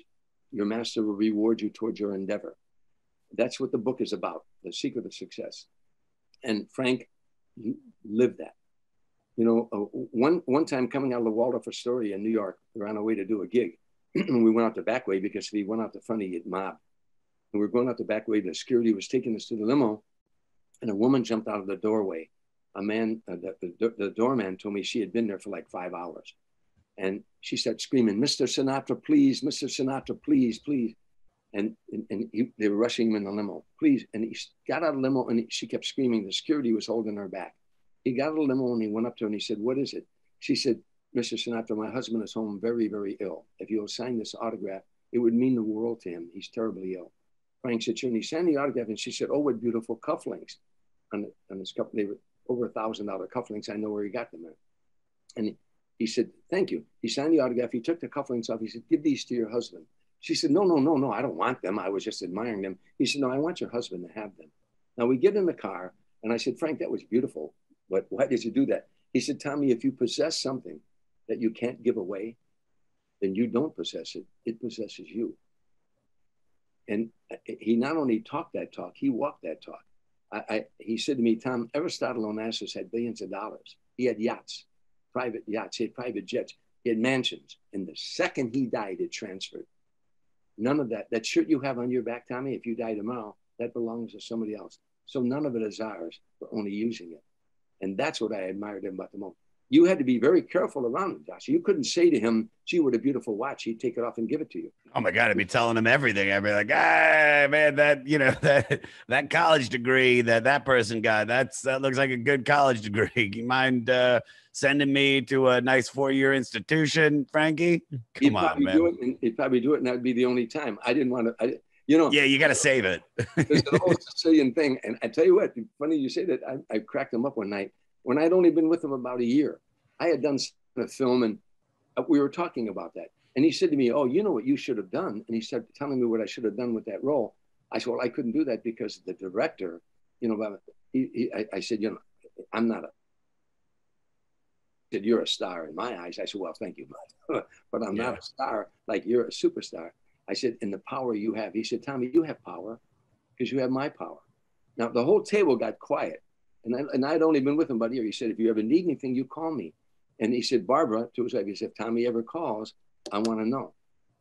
your master will reward you towards your endeavor. That's what the book is about, the secret of success. And Frank, you lived that. You know, one time coming out of the Waldorf Astoria in New York, we were on our way to do a gig. And we went out the back way because if he went out the front, he'd get mobbed. And we were going out the back way. The security was taking us to the limo, and a woman jumped out of the doorway. A man, the doorman told me she had been there for like 5 hours. And she started screaming, "Mr. Sinatra, please, Mr. Sinatra, please, please." And they were rushing him in the limo, please. And he got out of the limo and she kept screaming. The security was holding her back. He got out of the limo and he went up to her and he said, "What is it?" She said, "Mr. Sinatra, my husband is home very, very ill. If you'll sign this autograph, it would mean the world to him. He's terribly ill." Frank said, "Sure." And he signed the autograph and she said, "Oh, what beautiful cufflinks." On this cuff, they were over $1,000 cufflinks. I know where he got them at. And he said, "Thank you." He signed the autograph. He took the cufflinks off. He said, "Give these to your husband." She said, "No, I don't want them. I was just admiring them." He said, "No, I want your husband to have them." Now we get in the car and I said, "Frank, that was beautiful. But why did you do that?" He said, "Tommy, if you possess something that you can't give away, then you don't possess it. It possesses you." And he not only talked that talk, he walked that talk. He said to me, "Tom, Aristotle Onassis had billions of dollars. He had yachts, private yachts. He had private jets. He had mansions. And the second he died, it transferred. None of that. That shirt you have on your back, Tommy, if you die tomorrow, that belongs to somebody else. So none of it is ours. We're only using it." And that's what I admired him about the most. You had to be very careful around him, Josh. You couldn't say to him, "Gee, what a beautiful watch." He'd take it off and give it to you. Oh my God, I'd be telling him everything. I'd be like, "Ah, man, that, you know, that college degree that person got, that looks like a good college degree. You mind sending me to a nice 4-year institution, Frankie?" Come on, man. He'd probably do it, and that'd be the only time. I didn't want to, you know. Yeah, you got to save it. There's an old Sicilian thing. And I tell you what, funny you say that. I cracked him up one night when I'd only been with him about a year. I had done a film and we were talking about that. And he said to me, "Oh, you know what you should have done?" And he started telling me what I should have done with that role. I said, "Well, I couldn't do that because the director, you know," I said, "You know, I'm not he said, "You're a star in my eyes." I said, "Well, thank you, but I'm not a star like you're a superstar." I said, "And the power you have." He said, "Tommy, you have power because you have my power." Now, the whole table got quiet. And I'd only been with him about a year. He said, "If you ever need anything, you call me." And he said, Barbara, to his wife, he said, "If Tommy ever calls, I want to know."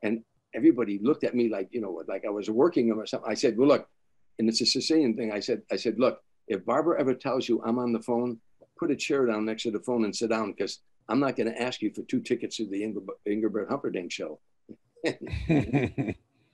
And everybody looked at me like, you know, like I was working him or something. I said, "Well, look," and it's a Sicilian thing. I said, "Look, if Barbara ever tells you I'm on the phone, put a chair down next to the phone and sit down because I'm not going to ask you for 2 tickets to the Engelbert Humperdinck show."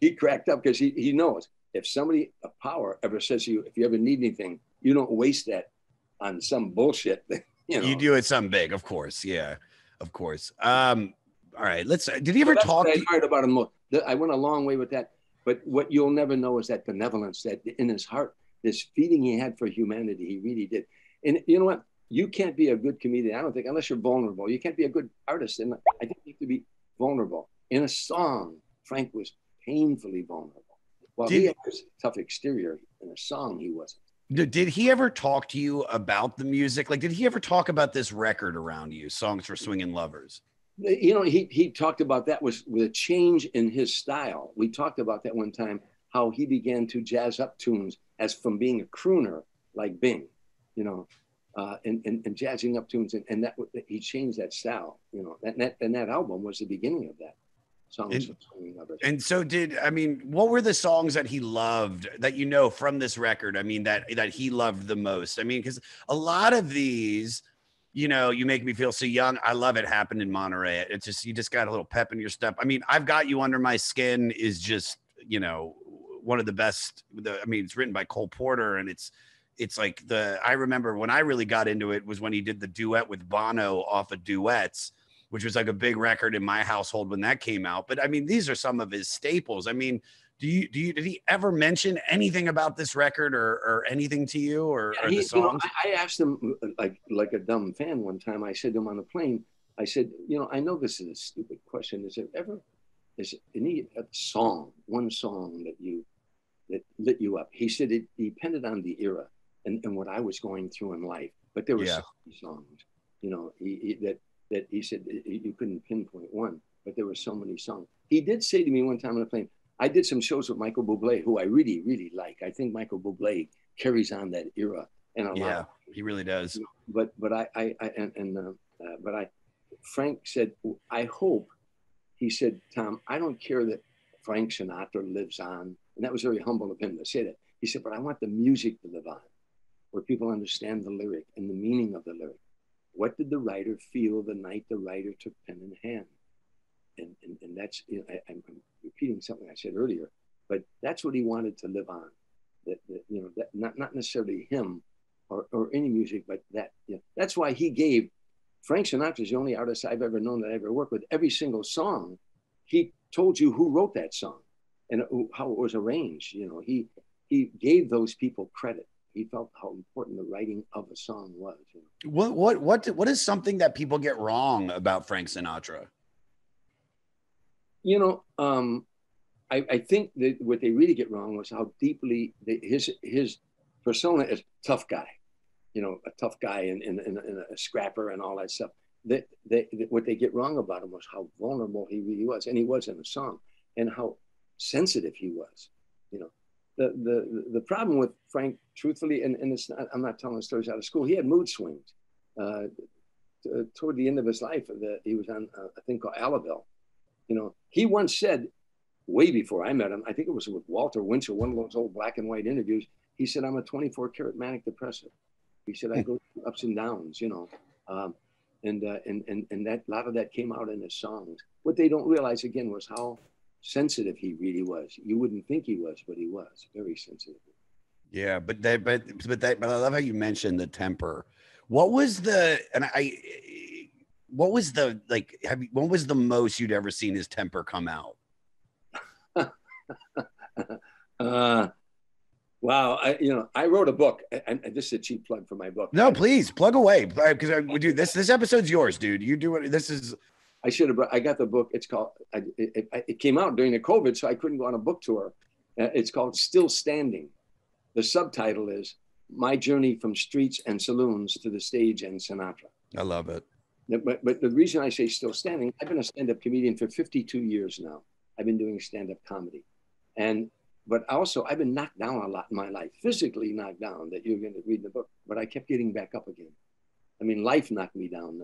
He cracked up because he knows if somebody of power ever says to you, "If you ever need anything, you don't waste that on some bullshit." You know, you do it something big, of course. Yeah, of course. All right, did he ever talk? I heard about him. I went a long way with that. But what you'll never know is that benevolence that in his heart, this feeling he had for humanity, he really did. And you know what? You can't be a good comedian, I don't think, unless you're vulnerable. You can't be a good artist. And I think you have to be vulnerable. In a song, Frank was painfully vulnerable. Well, he had this tough exterior. In a song, he wasn't. Did he ever talk to you about the music? Like, did he ever talk about this record around you, Songs for Swingin Lovers? You know, he talked about that with a change in his style. We talked about that one time, how he began to jazz up tunes as from being a crooner like Bing, you know, and jazzing up tunes. And that he changed that style, you know, and that album was the beginning of that. Songs for Swingin Lovers. And so what were the songs that he loved that, you know, from this record? I mean, that he loved the most? I mean, because a lot of these, you know, "You Make Me Feel So Young," I love it, happened in Monterey. It's just, you just got a little pep in your step. I mean, "I've Got You Under My Skin" is just, you know, one of the best. I mean, it's written by Cole Porter and it's it's like I remember when I really got into it was when he did the duet with Bono off of Duets, which was like a big record in my household when that came out. But I mean, these are some of his staples. I mean, did he ever mention anything about this record or anything to you or the songs? I asked him like a dumb fan one time. I said to him on the plane, I said, I know this is a stupid question. Is there any song, one song that lit you up? He said it depended on the era and what I was going through in life. But there were so many songs, that he said you couldn't pinpoint one, but there were so many songs. He did say to me one time on the plane, I did some shows with Michael Bublé, who I really, really like. I think Michael Bublé carries on that era and a lot. Yeah, he really does. But Frank said, I hope, he said, Tom, I don't care that Frank Sinatra lives on. And that was very humble of him to say that. He said, but I want the music to live on, where people understand the lyric and the meaning of the lyric. What did the writer feel the night the writer took pen in hand? And that's, I'm repeating something I said earlier, but that's what he wanted to live on. That not necessarily him or any music, but that, that's why he gave. Frank Sinatra is the only artist I've ever known that I ever worked with. Every single song, he told you who wrote that song and how it was arranged. He gave those people credit. He felt how important the writing of a song was. What is something that people get wrong about Frank Sinatra? I think that what they really get wrong was how deeply his persona is tough guy. A tough guy and a scrapper and all that stuff. What they get wrong about him was how vulnerable he really was, and he was in the song, and how sensitive he was. The problem with Frank, truthfully, and it's not, I'm not telling stories out of school. He had mood swings. Toward the end of his life, he was on a thing called Alabel. He once said, way before I met him, I think it was with Walter Winchell, one of those old black and white interviews. He said, "I'm a 24-karat manic depressive." He said, "I go through ups and downs, and that a lot of that came out in his songs. What they don't realize again was how sensitive he really was. You wouldn't think he was, but he was very sensitive. Yeah, but I love how you mentioned the temper. What was the when was the most you'd ever seen his temper come out? Wow. I wrote a book, and this is a cheap plug for my book. No, please plug away, because we do this episode's yours, dude. You do it. This is. I got the book. It's called. It came out during the COVID, so I couldn't go on a book tour. It's called Still Standing. The subtitle is My Journey from Streets and Saloons to the Stage and Sinatra. I love it. But the reason I say still standing, I've been a stand-up comedian for 52 years now. I've been doing stand-up comedy. But also I've been knocked down a lot in my life, physically knocked down, that you're going to read in the book, but I kept getting back up again. I mean, life knocked me down,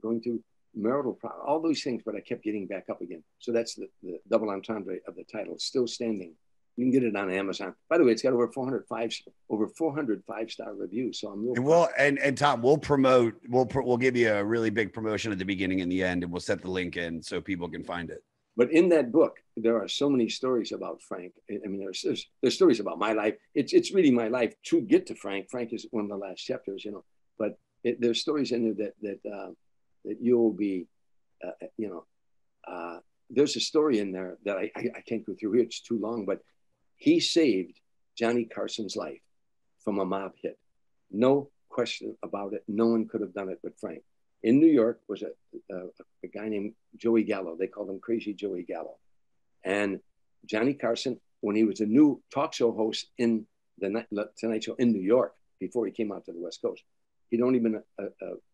going through marital problems, all those things, but I kept getting back up again. So that's the double entendre of the title, Still Standing. You can get it on Amazon. By the way, it's got over 400 5-star reviews. So I'm real. And Tom, we'll give you a really big promotion at the beginning and the end, and we'll set the link in so people can find it. But in that book, there are so many stories about Frank. I mean, there's stories about my life. It's really my life to get to Frank. Frank is one of the last chapters, But there's stories in there that you'll be, there's a story in there that I can't go through here. It's too long, but he saved Johnny Carson's life from a mob hit. No question about it. No one could have done it but Frank. In New York was a guy named Joey Gallo. They called him Crazy Joey Gallo. And Johnny Carson, when he was a new talk show host in the Tonight Show in New York, before he came out to the West Coast, he'd only been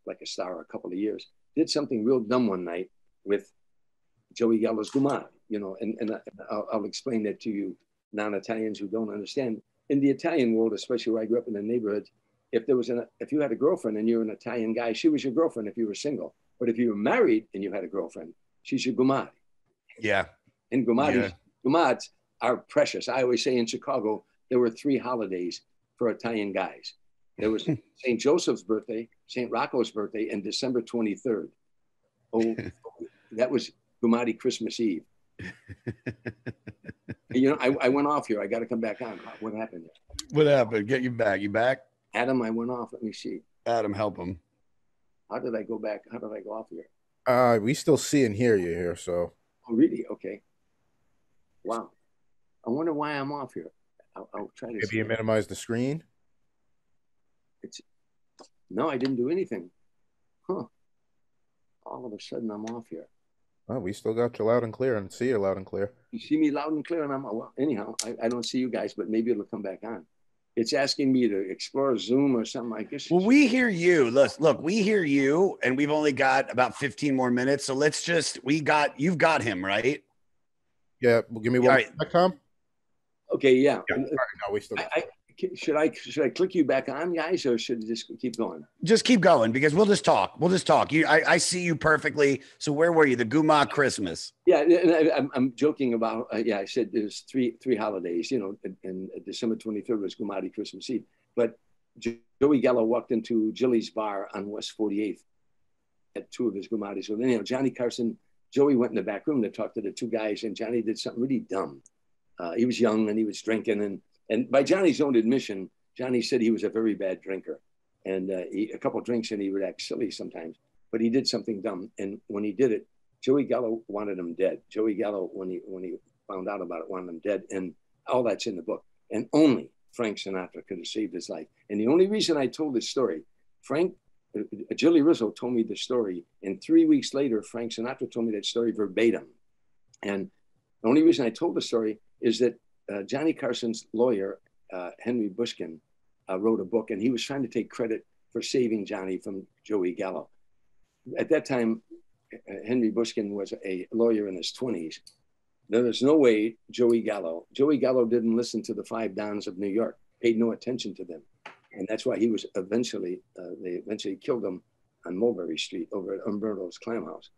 like a star a couple of years, did something real dumb one night with Joey Gallo's Gumad, and I'll explain that to you non-Italians who don't understand. In the Italian world, especially where I grew up in the neighborhood, if you had a girlfriend and you're an Italian guy, she was your girlfriend if you were single. But if you were married and you had a girlfriend, she's your gumad. Yeah. And gumads are precious. I always say in Chicago, there were 3 holidays for Italian guys. There was St. Joseph's birthday, St. Rocco's birthday, and December 23rd. Oh, that was Gumadi Christmas Eve. I went off here. I got to come back on. What happened there? What happened? Get you back. You back? Adam, I went off. Let me see. Adam, help him. How did I go back? How did I go off here? We still see and hear you here, so. Oh, really? Okay. Wow. I wonder why I'm off here. I'll try to. Maybe you minimize the screen. No, I didn't do anything. Huh. All of a sudden, I'm off here. Oh, we still got you loud and clear and see you loud and clear. You see me loud and clear, and well, anyhow, I don't see you guys, but maybe it'll come back on. It's asking me to explore Zoom or something. I guess. Well, we hear you. Look, we hear you, and we've only got about 15 more minutes. So let's just, you've got him, right? Yeah. Well, give me one. Right. Tom? Okay. Yeah. All right, no, we still. Should I click you back on, guys, or should I just keep going? Just keep going, because we'll just talk. I see you perfectly. So where were you? The Guma Christmas. Yeah, I'm joking about. I said there's three holidays. And December 23rd was Gumati Christmas Eve. But Joey Gallo walked into Jilly's bar on West 48th at two of his Gumatis. So then, Johnny Carson, Joey went in the back room to talk to the two guys, and Johnny did something really dumb. He was young and he was drinking, and by Johnny's own admission, Johnny said he was a very bad drinker. And a couple of drinks and he would act silly sometimes. But he did something dumb. And when he did it, Joey Gallo wanted him dead. Joey Gallo, when he found out about it, wanted him dead. And all that's in the book. And only Frank Sinatra could have saved his life. And the only reason I told this story, Jilly Rizzo told me the story. And 3 weeks later, Frank Sinatra told me that story verbatim. And the only reason I told the story is that Johnny Carson's lawyer, Henry Bushkin, wrote a book, and he was trying to take credit for saving Johnny from Joey Gallo. At that time, Henry Bushkin was a lawyer in his 20s. There was no way Joey Gallo didn't listen to the Five Dons of New York, paid no attention to them. And that's why he was they eventually killed him on Mulberry Street over at Umberto's Clam House.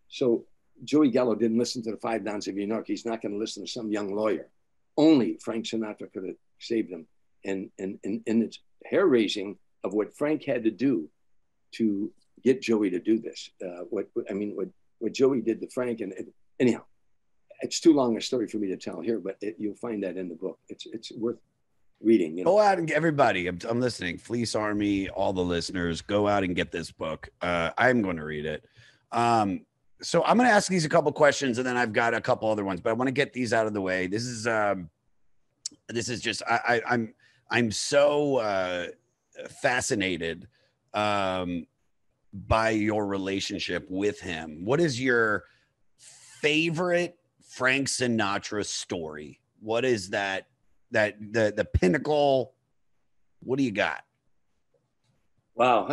So Joey Gallo didn't listen to the Five Dons of New York. He's not going to listen to some young lawyer. Only Frank Sinatra could have saved him. And it's hair raising of what Frank had to do to get Joey to do this. What Joey did to Frank. And anyhow, it's too long a story for me to tell here, but you'll find that in the book. It's worth reading. Go out and get everybody. I'm listening. Fleece Army, all the listeners, go out and get this book. I'm going to read it. So I'm going to ask these a couple questions, and then I've got a couple other ones, but I want to get these out of the way. This is just, I'm so fascinated by your relationship with him. What is your favorite Frank Sinatra story? What is that the pinnacle? What do you got? Wow.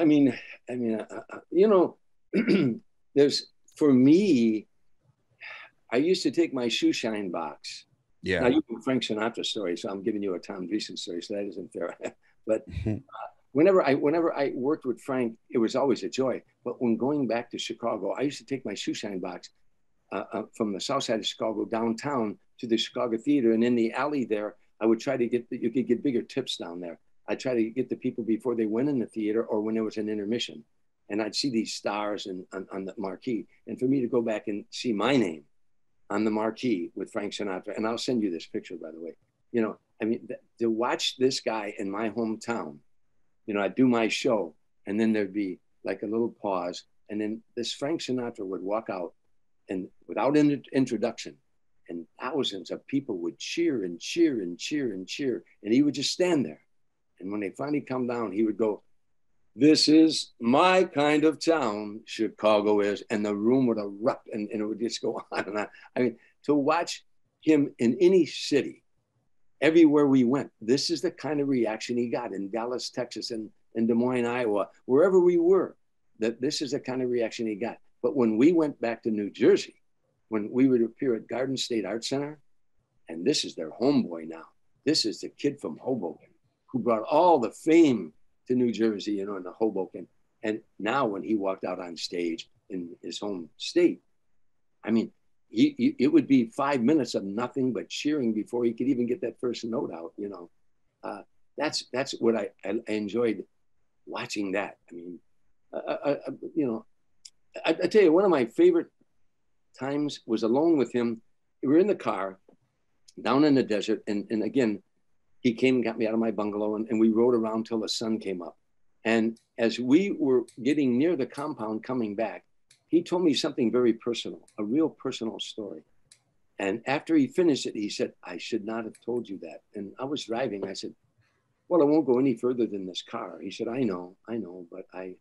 There's, for me, I used to take my shoe shine box. Yeah. Now you have Frank Sinatra story, so I'm giving you a Tom Dreesen story, so that isn't fair. But whenever I worked with Frank, it was always a joy. But when going back to Chicago, I used to take my shoe shine box from the south side of Chicago downtown to the Chicago Theater, and in the alley there, I would try to you could get bigger tips down there. I'd try to get the people before they went in the theater or when there was an intermission. And I'd see these stars on the marquee. And for me to go back and see my name on the marquee with Frank Sinatra, and I'll send you this picture, by the way, to watch this guy in my hometown, I'd do my show, and then there'd be like a little pause. And then this Frank Sinatra would walk out, and without introduction, and thousands of people would cheer and cheer and cheer and cheer. And he would just stand there. And when they finally come down, he would go, "This is my kind of town, Chicago is." And the room would erupt and it would just go on and on. To watch him in any city, everywhere we went, this is the kind of reaction he got in Dallas, Texas, and in Des Moines, Iowa, wherever we were, that this is the kind of reaction he got. But when we went back to New Jersey, when we would appear at Garden State Art Center, and this is their homeboy now. This is the kid from Hoboken who brought all the fame to New Jersey, in the Hoboken. And now when he walked out on stage in his home state, it would be 5 minutes of nothing but cheering before he could even get that first note out, That's what I enjoyed watching that. I tell you, one of my favorite times was alone with him. We were in the car down in the desert. And again, he came and got me out of my bungalow, and we rode around till the sun came up. And as we were getting near the compound coming back, he told me something very personal, a real personal story. And after he finished it, he said, I should not have told you that. And I was driving. I said, well, I won't go any further than this car. He said, I know, but I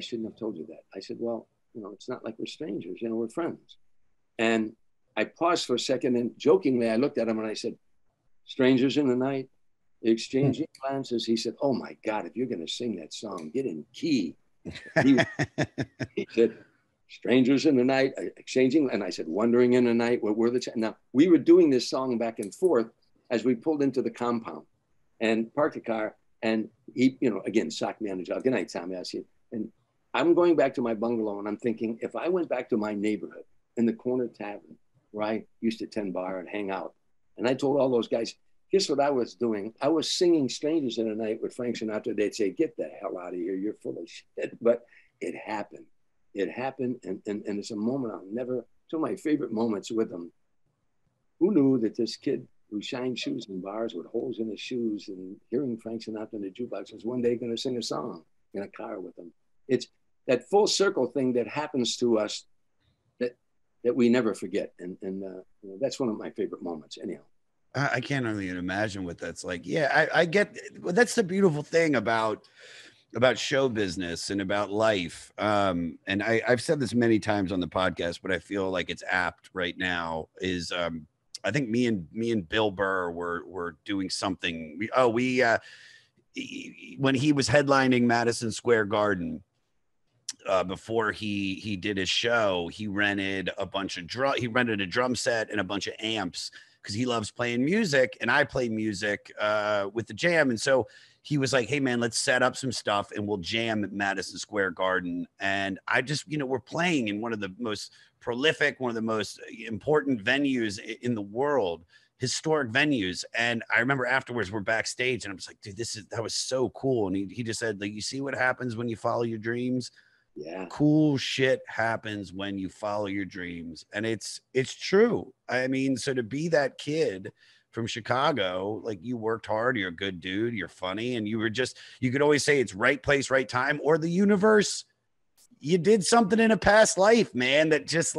shouldn't have told you that. I said, well, you know, it's not like we're strangers, you know, we're friends. And I paused for a second, and jokingly, I looked at him and I said, strangers in the night, exchanging glances. He said, oh my God, if you're going to sing that song, get in key. He said, strangers in the night, exchanging. And I said, wandering in the night, what were the now we were doing this song back and forth as we pulled into the compound and parked the car. And he, you know, again, socked me on the jaw. Good night, Tommy. I said, and I'm going back to my bungalow, and I'm thinking, if I went back to my neighborhood in the corner tavern where I used to tend bar and hang out, and I told all those guys, guess what I was doing? I was singing Strangers in the Night with Frank Sinatra. They'd say, get the hell out of here. You're full of shit. But it happened. It happened. And it's a moment I'll never, some of my favorite moments with him. Who knew that this kid who shined shoes in bars with holes in his shoes and hearing Frank Sinatra in the jukebox was one day going to sing a song in a car with him? It's that full circle thing that happens to us that we never forget. And you know, that's one of my favorite moments anyhow. I can't even imagine what that's like. Yeah, I get, well, that's the beautiful thing about show business and about life. And I've said this many times on the podcast, but I feel like it's apt right now is, I think me and Bill Burr were doing something. When he was headlining Madison Square Garden, before he did his show, he rented a drum set and a bunch of amps because he loves playing music, and I play music with the Jam. And so he was like, hey man, let's set up some stuff and we'll jam at Madison Square Garden. And I just, you know, we're playing in one of the most prolific, one of the most important venues in the world, historic venues. And I remember afterwards we're backstage and I was like, dude, that was so cool. And he just said, like, you see what happens when you follow your dreams? Yeah. Cool shit happens when you follow your dreams. And it's true. I mean, so to be that kid from Chicago, like, you worked hard, you're a good dude, you're funny, and you could always say it's right place, right time, or the universe, you did something in a past life, man, that just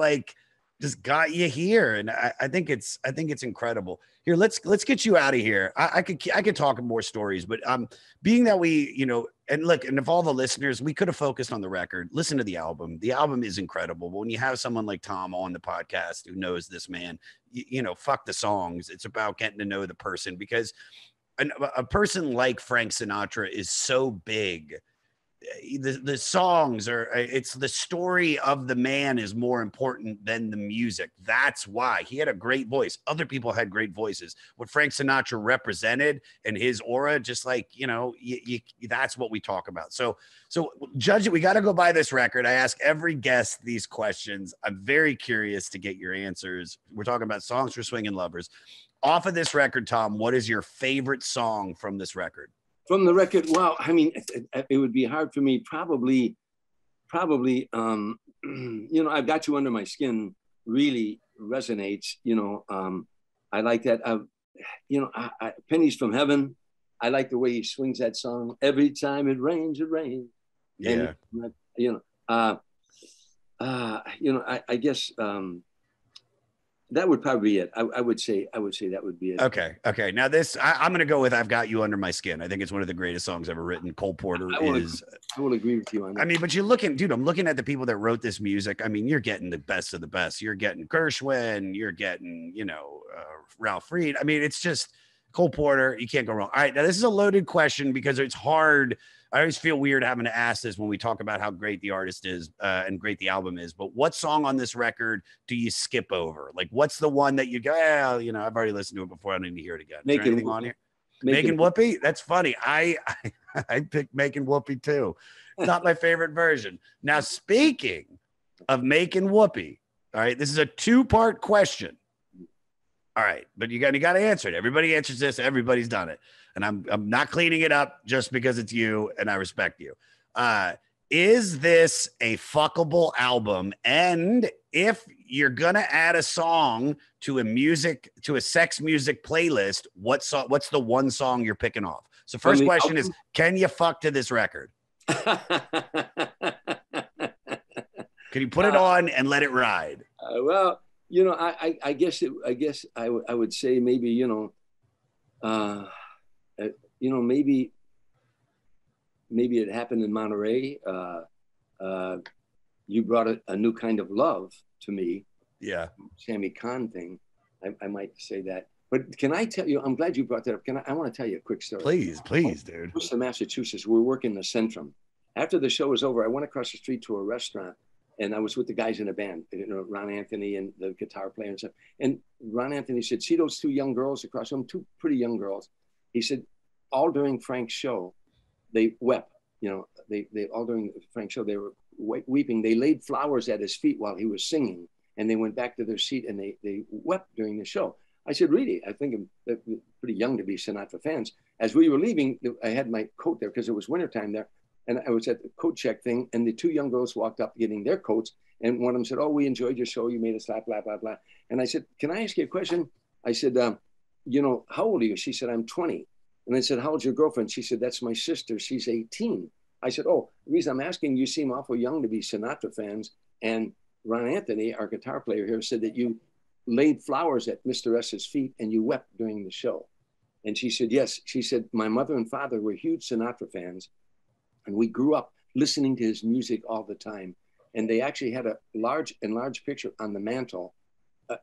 got you here. And I think it's incredible. Here, let's get you out of here. I could talk more stories, but being that we, you know, and look, and if all the listeners, we could have focused on the record, listen to the album. The album is incredible. But when you have someone like Tom on the podcast who knows this man, you know, fuck the songs. It's about getting to know the person, because a person like Frank Sinatra is so big. The songs it's the story of the man is more important than the music. That's why he had a great voice. Other people had great voices. What Frank Sinatra represented and his aura, just like, you know, that's what we talk about. So judge it. We got to go buy this record. I ask every guest these questions. I'm very curious to get your answers. We're talking about songs for Swingin Lovers. Off of this record, Tom, what is your favorite song from this record? From the record, well, I mean, it would be hard for me. Probably, you know, I've Got You Under My Skin really resonates. You know, I like that. You know, Pennies from Heaven. I like the way he swings that song. Every time it rains, it rains. Yeah. And, you know, I guess that would probably be it. I would say that would be it. Okay. Now this, I'm going to go with I've Got You Under My Skin. I think it's one of the greatest songs ever written. Cole Porter I will agree with you on that. I mean, but I'm looking at the people that wrote this music. I mean, you're getting the best of the best. You're getting Gershwin. You're getting, you know, Ralph Reed. I mean, it's just Cole Porter. You can't go wrong. All right. Now this is a loaded question because it's hard. I always feel weird having to ask this when we talk about how great the artist is and great the album is. But what song on this record do you skip over? Like, what's the one that you go, well, you know, I've already listened to it before. I don't need to hear it again. Is there anything on here? Making Whoopi? That's funny. I picked Making Whoopi too. It's not my favorite version. Now, speaking of Making Whoopi, all right, this is a two-part question. All right, but you got to answer it. Everybody answers this. Everybody's done it. And I'm not cleaning it up just because it's you and I respect you. Is this a fuckable album? And if you're gonna add a song to a sex music playlist. What's the one song you're picking off? So first question is, can you fuck to this record? Can you put it on and let it ride? Well, you know, I guess I would say maybe, you know, maybe it happened in Monterey. You brought a new kind of love to me. Yeah. Sammy Kahn thing. I might say that. But can I tell you, I'm glad you brought that up. I want to tell you a quick story. Please, dude. In Massachusetts, we were working the Centrum. After the show was over, I went across the street to a restaurant, and I was with the guys in a band, you know, Ron Anthony and the guitar player and stuff. And Ron Anthony said, see those two young girls across from him, two pretty young girls. He said, all during Frank's show, they wept. You know, they all during Frank's show, they were weeping. They laid flowers at his feet while he was singing, and they went back to their seat and they wept during the show. I said, really? I think I'm pretty young to be Sinatra fans. As we were leaving, I had my coat there because it was wintertime there. And I was at the coat check thing, and the two young girls walked up getting their coats. And one of them said, oh, we enjoyed your show. You made us laugh, blah, blah, blah. And I said, can I ask you a question? I said, you know, how old are you? She said, I'm 20. And I said, how old's your girlfriend? She said, that's my sister. She's 18. I said, oh, the reason I'm asking, you seem awful young to be Sinatra fans. And Ron Anthony, our guitar player here, said that you laid flowers at Mr. S's feet and you wept during the show. And she said, yes. She said, my mother and father were huge Sinatra fans. And we grew up listening to his music all the time. And they actually had a large picture on the mantle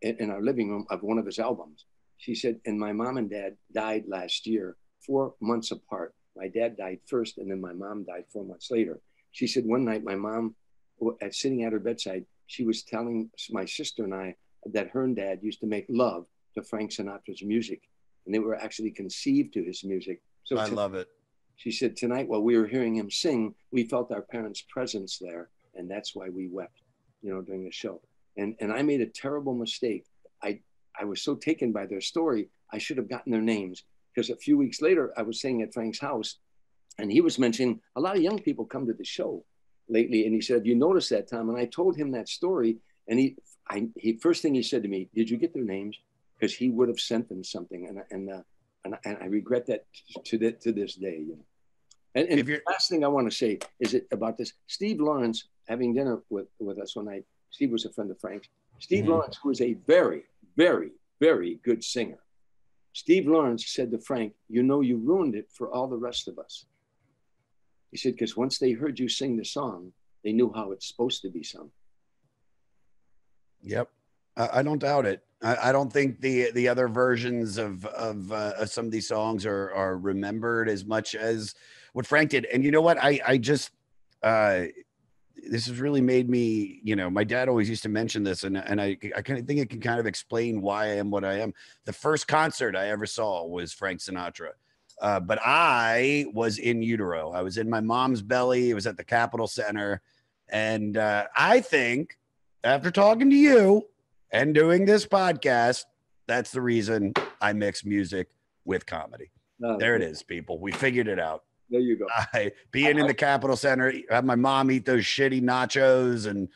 in our living room of one of his albums. She said, and my mom and dad died last year, 4 months apart. My dad died first, and then my mom died 4 months later. She said one night, my mom, sitting at her bedside, she was telling my sister and I that her and dad used to make love to Frank Sinatra's music. And they were actually conceived to his music. So I love it. She said, tonight, while we were hearing him sing, we felt our parents' presence there. And that's why we wept, you know, during the show. And I made a terrible mistake. I was so taken by their story, I should have gotten their names. Because a few weeks later, I was staying at Frank's house, and he was mentioning a lot of young people come to the show lately. And he said, have you noticed that, Tom? And I told him that story. And he first thing he said to me, did you get their names? Because he would have sent them something. And I regret that to this day. You know? And the last thing I want to say is about this. Steve Lawrence, having dinner with us one night, Steve was a friend of Frank's. Steve Lawrence, who is a very, very, very good singer. Steve Lawrence said to Frank, you know, you ruined it for all the rest of us. He said, because once they heard you sing the song, they knew how it's supposed to be sung. Yep. I don't doubt it. I don't think the other versions of some of these songs are remembered as much as what Frank did. And you know what? I just this has really made me, you know, my dad always used to mention this, and I kind of think it can kind of explain why I am what I am. The first concert I ever saw was Frank Sinatra. But I was in utero. I was in my mom's belly. It was at the Capitol Center. And I think after talking to you and doing this podcast, that's the reason I mix music with comedy. There it is, people. We figured it out. There you go. Being in the Capitol Center, have my mom eat those shitty nachos, and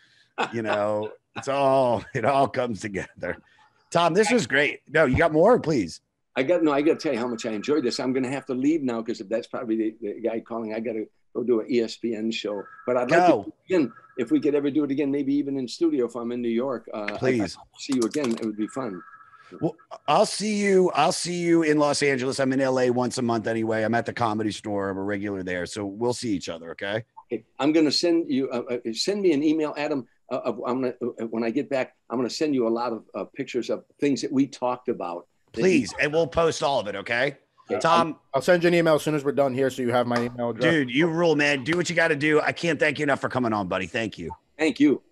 you know, it all comes together. Tom, this was great. No, you got more, please. I got to tell you how much I enjoyed this. I'm going to have to leave now because that's probably the guy calling. I got to go do an ESPN show. But I'd like to do it again, if we could ever do it again, maybe even in studio if I'm in New York. Please. I'll see you again. It would be fun. Well, I'll see you in Los Angeles. I'm in LA once a month anyway. I'm at the Comedy Store. I'm a regular there. So we'll see each other. Okay. I'm going to send you, send me an email, Adam. When I get back, I'm going to send you a lot of pictures of things that we talked about. Please. And we'll post all of it. Okay. Tom, I'll send you an email as soon as we're done here. So you have my email address. Dude, you rule, man. Do what you got to do. I can't thank you enough for coming on, buddy. Thank you. Thank you.